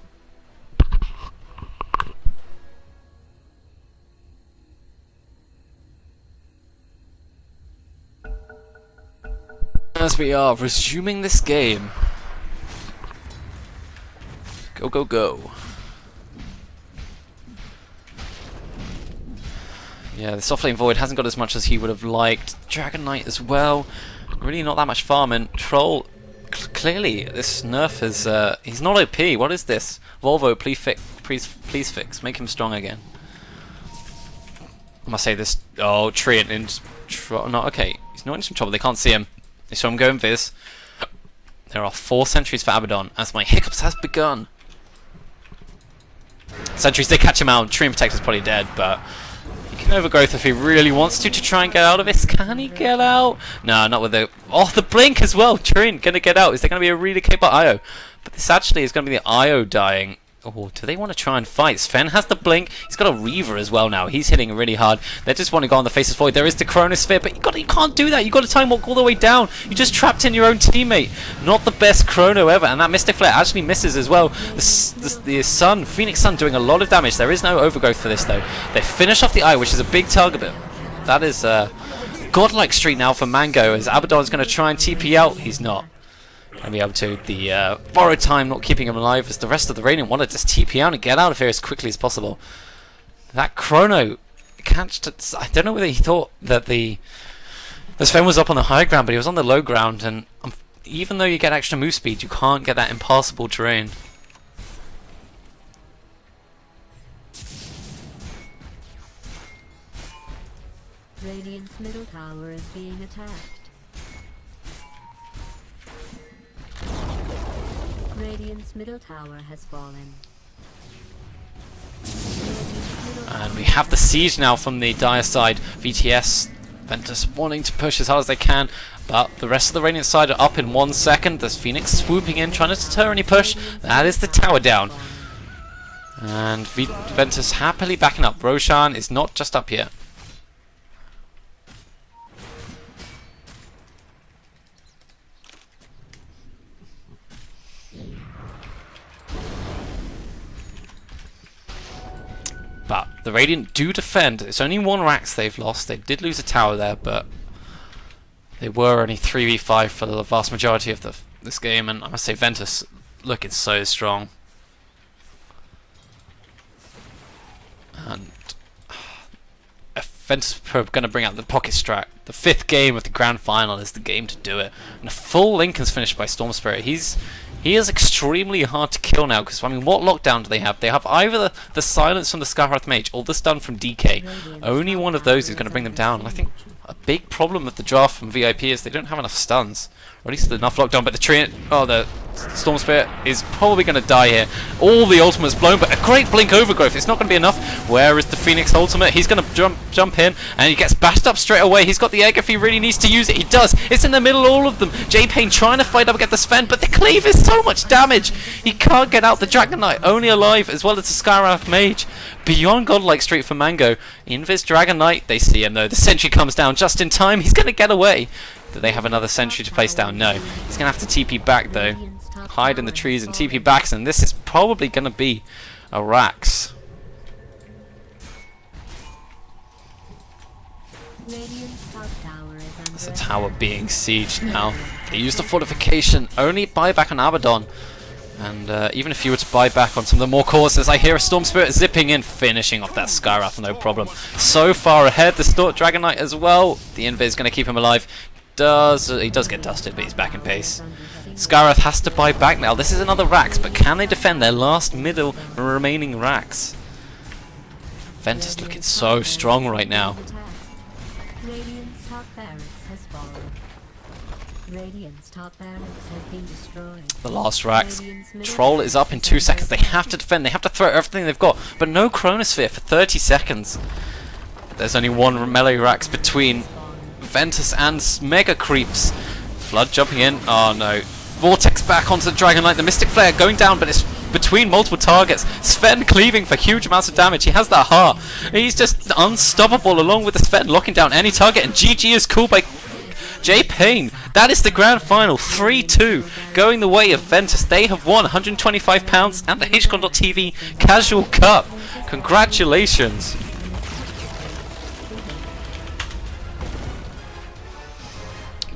As we are resuming this game, Go, go, go. Yeah, the soft lane Void hasn't got as much as he would have liked. Dragon Knight as well. Really not that much farm. And Troll, clearly, this nerf is... he's not OP. What is this? Volvo, please fix. Make him strong again. I must say this... Oh, Treant in... No, okay. He's not in some trouble. They can't see him. They saw him go Invis. There are 4 sentries for Abaddon as my hiccups has begun. Sentries, they catch him out. Treant Protector's probably dead, but... He can overgrowth if he really wants to try and get out of this. Can he get out? No, not with the... Oh, the blink as well. Treant gonna get out. Is there gonna be a relocate by Io? But this actually is gonna be the Io dying. Oh, do they want to try and fight? Sven has the blink. He's got a Reaver as well now. He's hitting really hard. They just want to go on the Faceless Void. There is the Chronosphere, but you can't do that. You got to time walk all the way down. You just trapped in your own teammate. Not the best Chrono ever. And that Mystic Flare actually misses as well. The Sun, Phoenix Sun, doing a lot of damage. There is no overgrowth for this though. They finish off the Eye, which is a big target. That is godlike streak now for Mango. As Abaddon's going to try and TP out. He's not. And be able to. The borrowed time not keeping him alive as the rest of the Radiant want to just TP out and get out of here as quickly as possible. That Chrono can't. I don't know whether he thought that the Sven was up on the high ground, but he was on the low ground, and even though you get extra move speed, you can't get that impassable terrain. Radiant's middle tower is being attacked. Radiant's middle tower has fallen. And we have the siege now from the Dire side. VTS, Ventus wanting to push as hard as they can, but the rest of the Radiant side are up in 1 second. There's Phoenix swooping in, trying to deter any push. That is the tower down. And Ventus happily backing up. Roshan is not just up yet. But the Radiant do defend. It's only 1 Rax they've lost. They did lose a tower there, but they were only 3v5 for the vast majority of this game. And I must say, Ventus looking so strong. And if Ventus are going to bring out the Pocket Strat, the 5th game of the Grand Final is the game to do it. And a full Lincoln's finished by Storm Spirit. He is extremely hard to kill now, because, I mean, what lockdown do they have? They have either the silence from the Skyrath Mage or the stun from DK. Only one of those is going to bring them down. And I think a big problem with the draft from VIP is they don't have enough stuns. Or at least enough lockdown, but the Storm Spirit is probably going to die here. All the ultimates blown, but a great blink overgrowth. It's not going to be enough. Where is the Phoenix ultimate? He's going to jump in, and he gets bashed up straight away. He's got the egg if he really needs to use it. He does. It's in the middle, all of them. J-Pain trying to fight up against the Sven, but the cleave is so much damage. He can't get out. The Dragon Knight only alive, as well as the Skyrath Mage. Beyond godlike streak for Mango. Invis Dragon Knight, they see him though. The sentry comes down just in time. He's going to get away. Do they have another sentry to place down? No. He's going to have to TP back though. Hide in the trees and TP back, and this is probably going to be a Rax. It's a tower being sieged now. They use the fortification. Only buyback on Abaddon. And even if you were to buy back on some of the more courses, I hear a Storm Spirit zipping in, finishing off that Skyrath, no problem. So far ahead, the Dragon Knight as well. The Invis is going to keep him alive. He does get dusted, but he's back in pace. Skyrath has to buy back now. This is another Rax, but can they defend their last middle remaining Rax? Ventus looking so strong right now. Radiant's top barracks has fallen. Radiant's top barracks has been destroyed. The last Rax. Troll is up in 2 seconds. They have to defend. They have to throw everything they've got, but no Chronosphere for 30 seconds. There's only 1 melee Rax between Ventus and Mega Creeps. Flood jumping in. Oh no. Vortex back onto the Dragon Knight. The Mystic Flare going down, but it's between multiple targets. Sven cleaving for huge amounts of damage. He has that heart. He's just unstoppable along with the Sven locking down any target. And GG is called by J-Pain. That is the grand final. 3-2 going the way of Ventus. They have won £125 and the HCon.TV Casual Cup. Congratulations.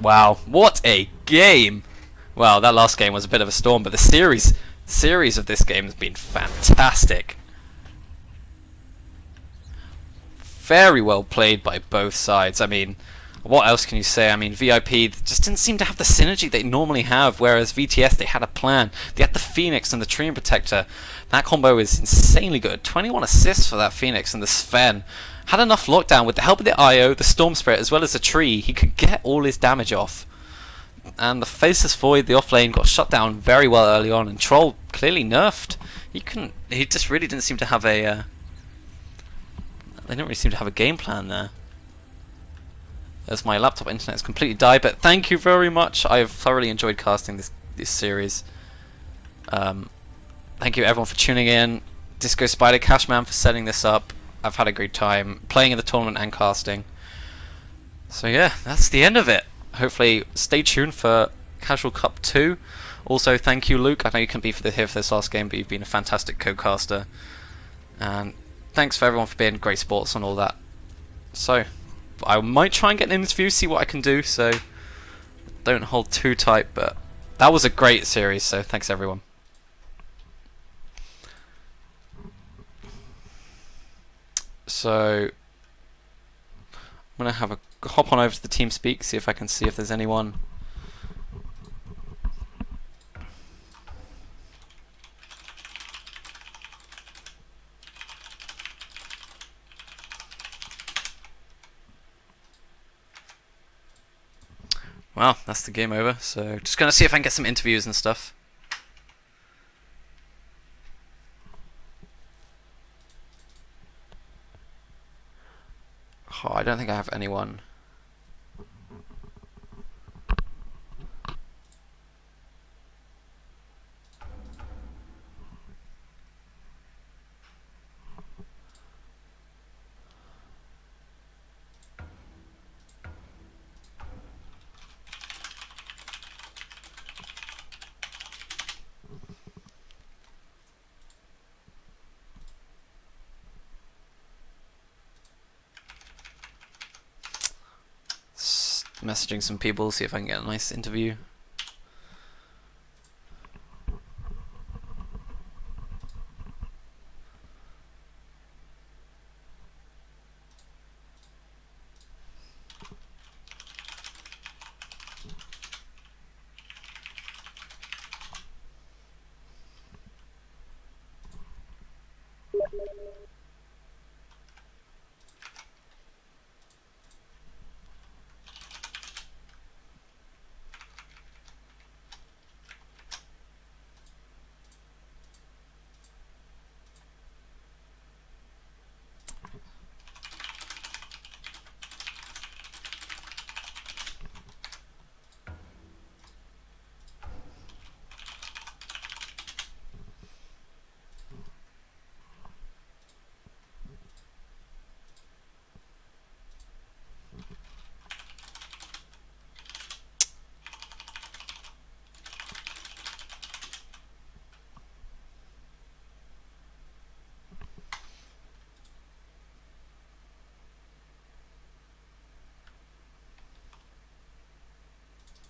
Wow, what a game! Well, that last game was a bit of a storm, but the series series of this game has been fantastic. Very well played by both sides. I mean, what else can you say? I mean, VIP just didn't seem to have the synergy they normally have, whereas VTS, they had a plan. They had the Phoenix and the Treant Protector. That combo is insanely good. 21 assists for that Phoenix, and the Sven had enough lockdown with the help of the IO, the Storm Spirit, as well as the tree. He could get all his damage off. And the Faceless Void, the offlane, got shut down very well early on, and Troll clearly nerfed. He just really didn't seem to have a... they didn't really seem to have a game plan there. As my laptop internet has completely died, but thank you very much. I've thoroughly enjoyed casting this series. Thank you everyone for tuning in. Disco Spider, Cashman for setting this up. I've had a great time playing in the tournament and casting. So yeah, that's the end of it. Hopefully stay tuned for Casual Cup 2. Also, thank you, Luke. I know you couldn't be here for this last game, but you've been a fantastic co-caster. And thanks for everyone for being great sports and all that. So, I might try and get an interview, see what I can do, so don't hold too tight, but that was a great series, so thanks everyone. So, I'm going to have a hop on over to the TeamSpeak, see if I can see if there's anyone. Well, that's the game over, so just going to see if I can get some interviews and stuff. Oh, I don't think I have anyone. Messaging some people, see if I can get a nice interview.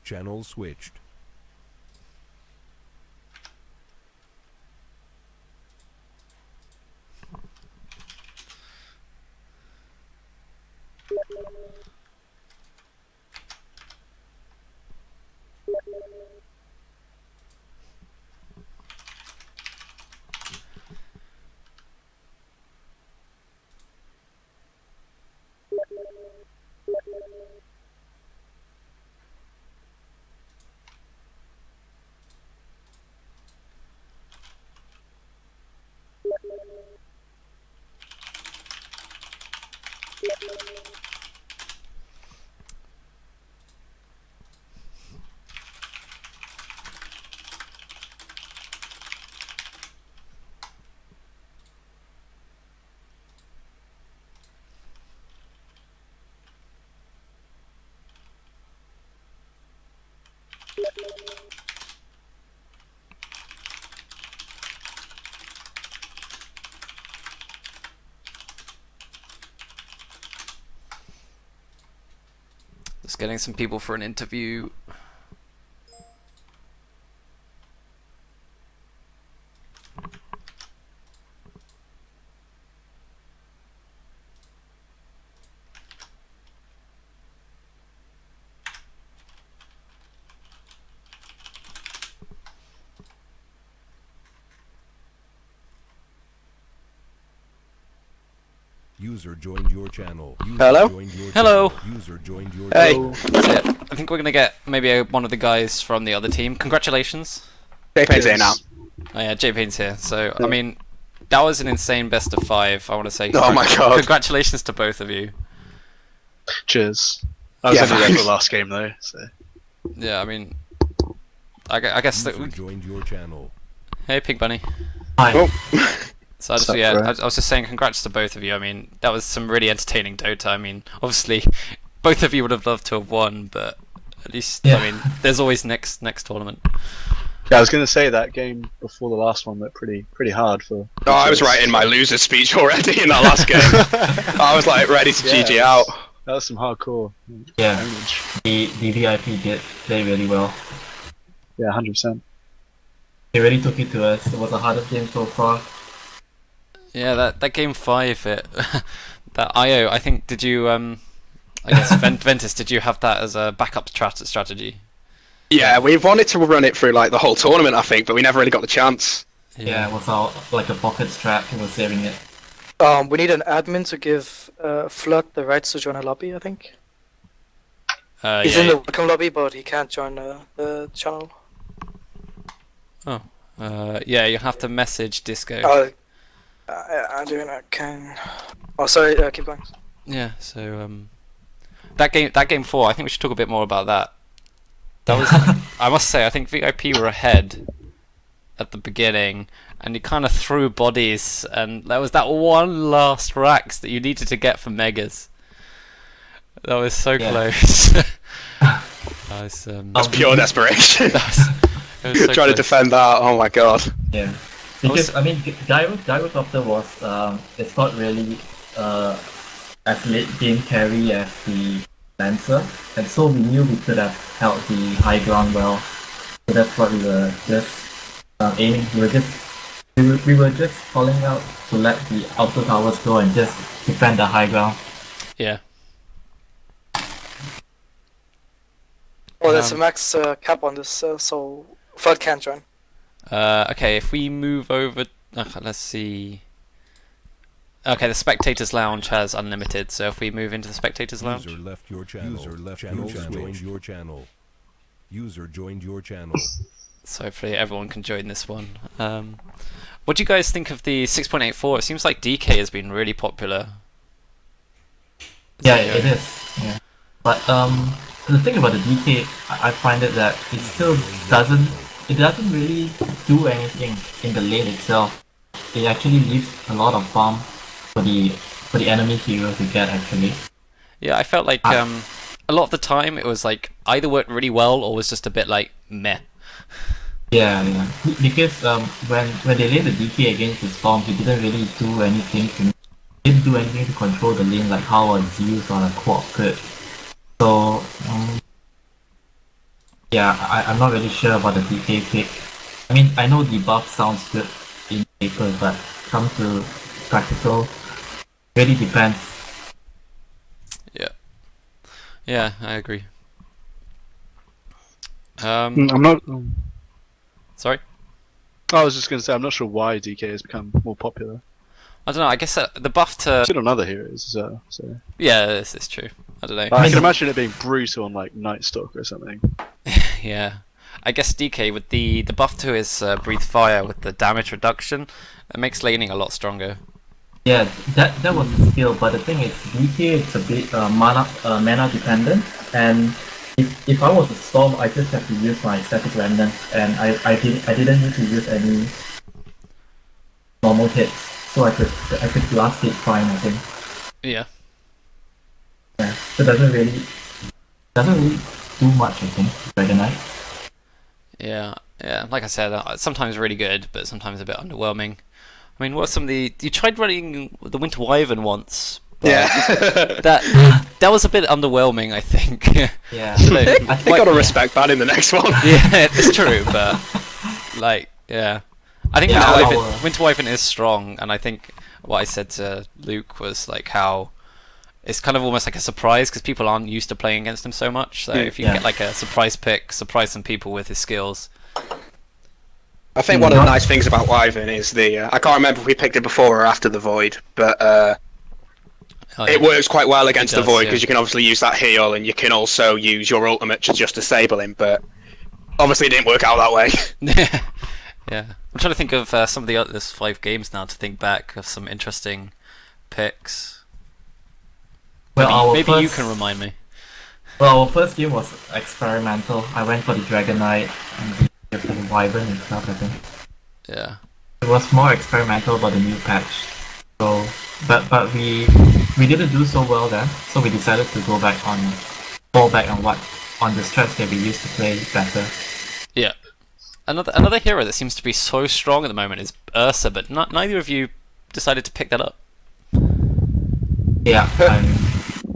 Channel switched. Just getting some people for an interview. User joined your channel. User Hello? joined your Hello. channel. User joined your Hey. channel. That's it. I think we're gonna get maybe one of the guys from the other team. Congratulations. JP's here now. Oh yeah, JP's here. So I mean, that was an insane best of 5. I want to say. Oh my God. Congratulations to both of you. Cheers. I was Yeah, only there for thanks. the last game though, so. Yeah, I mean, I guess that. User joined your channel. Hey, Pig Bunny. Oh. So I just, What's up, yeah, bro? I was just saying congrats to both of you. I mean, that was some really entertaining Dota. I mean, obviously, both of you would have loved to have won, but at least, I mean, there's always next tournament. Yeah, I was gonna say that game before the last one looked pretty hard for. Oh, I was writing my loser speech already in that last game. I was like ready to GG out. That was some hardcore. Yeah, ownage. the VIP did play really well. Yeah, 100%. They really took it to us. It was the hardest game so far. Yeah, that game 5, that IO. I think did you I guess Ventus, did you have that as a backup strategy? Yeah, we wanted to run it through like the whole tournament, I think, but we never really got the chance. Yeah, it was all like a pocket strat. It was saving it. We need an admin to give Flood the rights to join a lobby, I think. He's in the welcome lobby, but he can't join the channel. Yeah, you have to message Disco. I'm doing that. Oh, sorry. Keep going. Yeah, so that game 4, I think we should talk a bit more about that. That was, I must say, I think VIP were ahead at the beginning, and you kind of threw bodies, and there was that one last Rax that you needed to get for Megas. That was so close. That was, That's pure desperation. it was so Trying to close. defend that, oh my god. Yeah, because I mean, Gyrocopter was it's not really as late game carry as the Lancer, and so we knew we could have held the high ground well. So that's what we were just aiming. We were just calling out to let the outer towers go and just defend the high ground. Yeah. Oh, there's a max cap on this, so Flood can't join. Okay, if we move over, okay, let's see. Okay, the Spectators Lounge has unlimited, so if we move into the Spectators Lounge. User left your channel. User left your channel. Joined your channel. User joined your channel. So hopefully everyone can join this one. What do you guys think of the 6.84? It seems like DK has been really popular. Yeah, it is. Yeah, but the thing about the DK, I find it that it still doesn't really do anything in the lane itself. It actually leaves a lot of farm for the enemy hero to get actually. Yeah, I felt like a lot of the time it was like either worked really well or was just a bit like meh. Yeah. Because when they laid the DK against the Storm, he didn't really do anything to control the lane like how a Zeus or a Quad could. So yeah, I'm not really sure about the DK pick. I mean, I know the buff sounds good in paper, but come to practical, really depends. Yeah, I agree. I'm not. Sorry? I was just gonna say I'm not sure why DK has become more popular. I don't know, I guess the buff to... I've seen on other heroes as well. So Yeah, this is true. I don't know. I can imagine it being brutal on like Night Stalker or something. Yeah. I guess DK with the buff to his Breathe Fire with the damage reduction, it makes laning a lot stronger. Yeah, that was the skill, but the thing is, DK is a bit mana dependent, and if I was a Storm, I just have to use my static remnant, and I didn't need to use any normal hits, so I could last it fine, I think. Yeah. Yeah, so it doesn't really do much, I think, Dragon Knight. Yeah, like I said, sometimes really good, but sometimes a bit underwhelming. I mean, what are some of the... You tried running the Winter Wyvern once. But Yeah. that was a bit underwhelming, I think. Yeah. I think gotta respect that in the next one. Yeah, it's true, but... Like, yeah. I think Yeah, Winter Wyvern is strong, and I think what I said to Luke was like how... It's kind of almost like a surprise, because people aren't used to playing against him so much, so if you can get like a surprise pick, surprise some people with his skills... I think one of the nice things about Wyvern is the I can't remember if we picked it before or after the Void, but Oh, yeah. It works quite well against It the does, Void yeah. because you can obviously use that heal and you can also use your ultimate to just disable him, but obviously it didn't work out that way. Yeah. I'm trying to think of some of the other 5 games now to think back of some interesting picks. Well, Maybe you can remind me. Well, our first game was experimental. I went for the Dragon Knight and the Wyvern and stuff, I think. Yeah. It was more experimental about the new patch. So, but we didn't do so well then, so we decided to fall back on the strats that we used to play better. Yeah. Another hero that seems to be so strong at the moment is Ursa, but neither of you decided to pick that up. Yeah.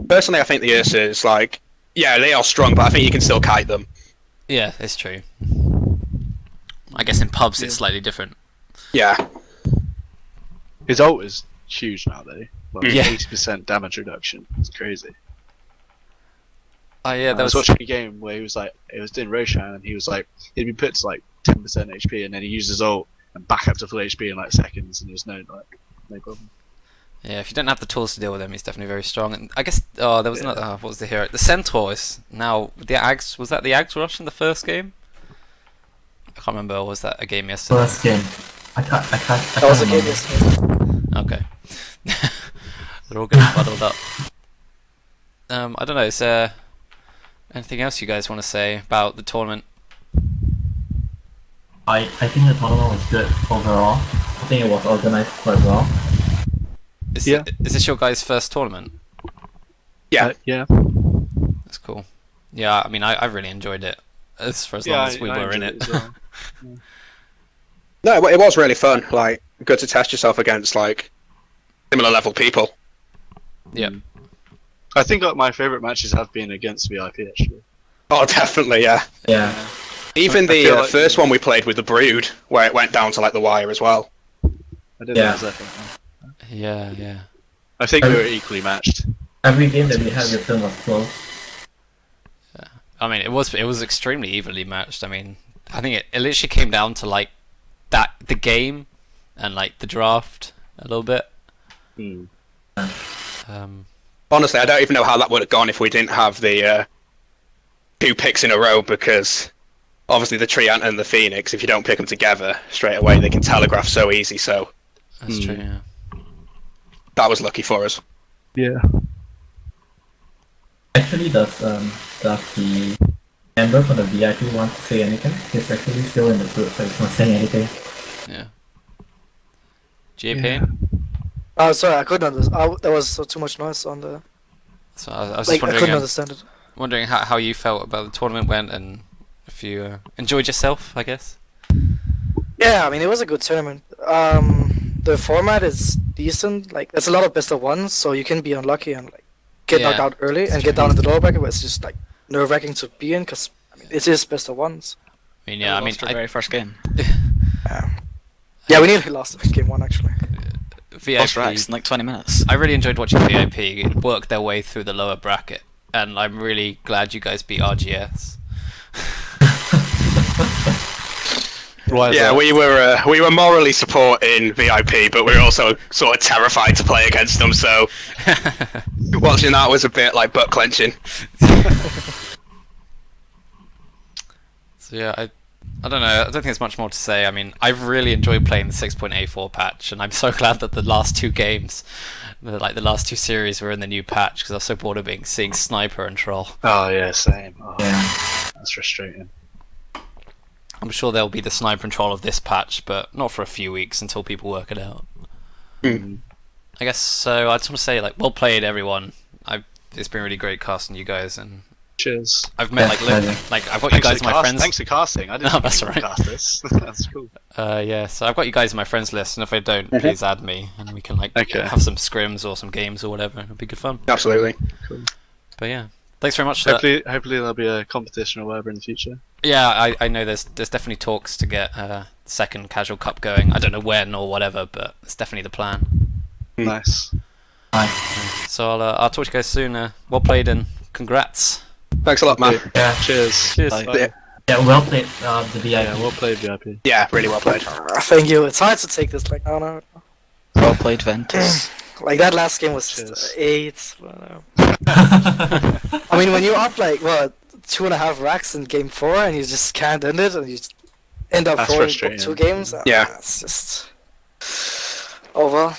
Personally, I think the Ursas, like, yeah, they are strong, but I think you can still kite them. Yeah, it's true. I guess in pubs it's slightly different. Yeah. His ult is huge now, though. Like, Yeah. 80% damage reduction. It's crazy. Oh yeah, I was watching a game where he was like, it was in Roshan, and he was like, he'd be put to like 10% HP, and then he used his ult and back up to full HP in like seconds, and there's no problem. Yeah, if you don't have the tools to deal with him, he's definitely very strong. And I guess there was another. What was the hero? The Centaur is now the Ags. Was that the Ags rush in the first game? I can't remember. Or was that a game yesterday? First game. I can't. That was a game yesterday. Okay. They're all getting muddled up. I don't know. Is there anything else you guys want to say about the tournament? I think the tournament was good overall. I think it was organized quite well. Is this your guys' first tournament? Yeah. Yeah. That's cool. Yeah, I mean, I really enjoyed it. For as long as we were in it. as well. No, it was really fun. Like, good to test yourself against, like, similar level people. Yeah. I think my favourite matches have been against VIP, actually. Oh, definitely, yeah. Yeah. Even I the feel like- first one we played with the Brood, where it went down to, like, the wire as well. I didn't Yeah. know it was that. Yeah. I think we were equally matched. Every game that we had with them was close. I mean, it was extremely evenly matched. I mean, I think it literally came down to like the game and like the draft a little bit. Honestly, I don't even know how that would have gone if we didn't have the 2 picks in a row, because obviously the Treant and the Phoenix, if you don't pick them together straight away, they can telegraph so easy, so That's true. Yeah. that was lucky for us. Yeah. Actually, does the member from the VIP want to say anything? He's actually still in the group, so he's not saying anything. Yeah. GAP. Oh, sorry, I couldn't understand. There was too much noise on the. So I was Like, just I couldn't wondering, understand it. wondering how you felt about the tournament went and if you enjoyed yourself, I guess. Yeah, I mean, it was a good tournament. The format is decent. Like, there's a lot of best of ones, so you can be unlucky and like get knocked out early and get down in the lower bracket, but it's just like nerve-wracking to be in because I mean, it is best of ones. I mean, yeah, I mean, our very first game. Yeah, we nearly lost game 1 actually. VIP. Lost Rex in like 20 minutes. I really enjoyed watching VIP work their way through the lower bracket, and I'm really glad you guys beat RGS. Yeah, we were morally supporting VIP, but we were also sort of terrified to play against them, so watching that was a bit like butt clenching. So yeah, I don't know. I don't think there's much more to say. I mean, I've really enjoyed playing the 6.84 patch, and I'm so glad that the last 2 games, the last 2 series, were in the new patch because I was so bored of seeing Sniper and Troll. Oh yeah, same. Oh, Yeah. that's frustrating. I'm sure there'll be the Sniper and Troll of this patch, but not for a few weeks until people work it out. Mm. I guess so. I just want to say, like, well played, everyone. It's been really great casting you guys, and Cheers. I've met I've got you guys on my friends. Thanks for casting. I didn't No, think that's you would alright. cast this. That's cool. Yeah, so I've got you guys on my friends list, and if I don't, please add me, and we can have some scrims or some games or whatever. It'll be good fun. Absolutely. But yeah, thanks very much. For that. Hopefully there'll be a competition or whatever in the future. Yeah, I know there's definitely talks to get second casual cup going. I don't know when or whatever, but it's definitely the plan. Nice. So I'll talk to you guys soon. Well played and congrats. Thanks a lot, man. Yeah. Cheers. Cheers. Bye. Yeah, well played, the VIP. Yeah, well played, VIP. Yeah, really well played. Thank you. It's hard to take this like, oh no. Well played, Ventus. Like that last game was Cheers. just 8. I mean, when you're up like what 2.5 racks in game 4 and you just can't end it and you just end up That's throwing frustrating. 2 games. Yeah. It's just over.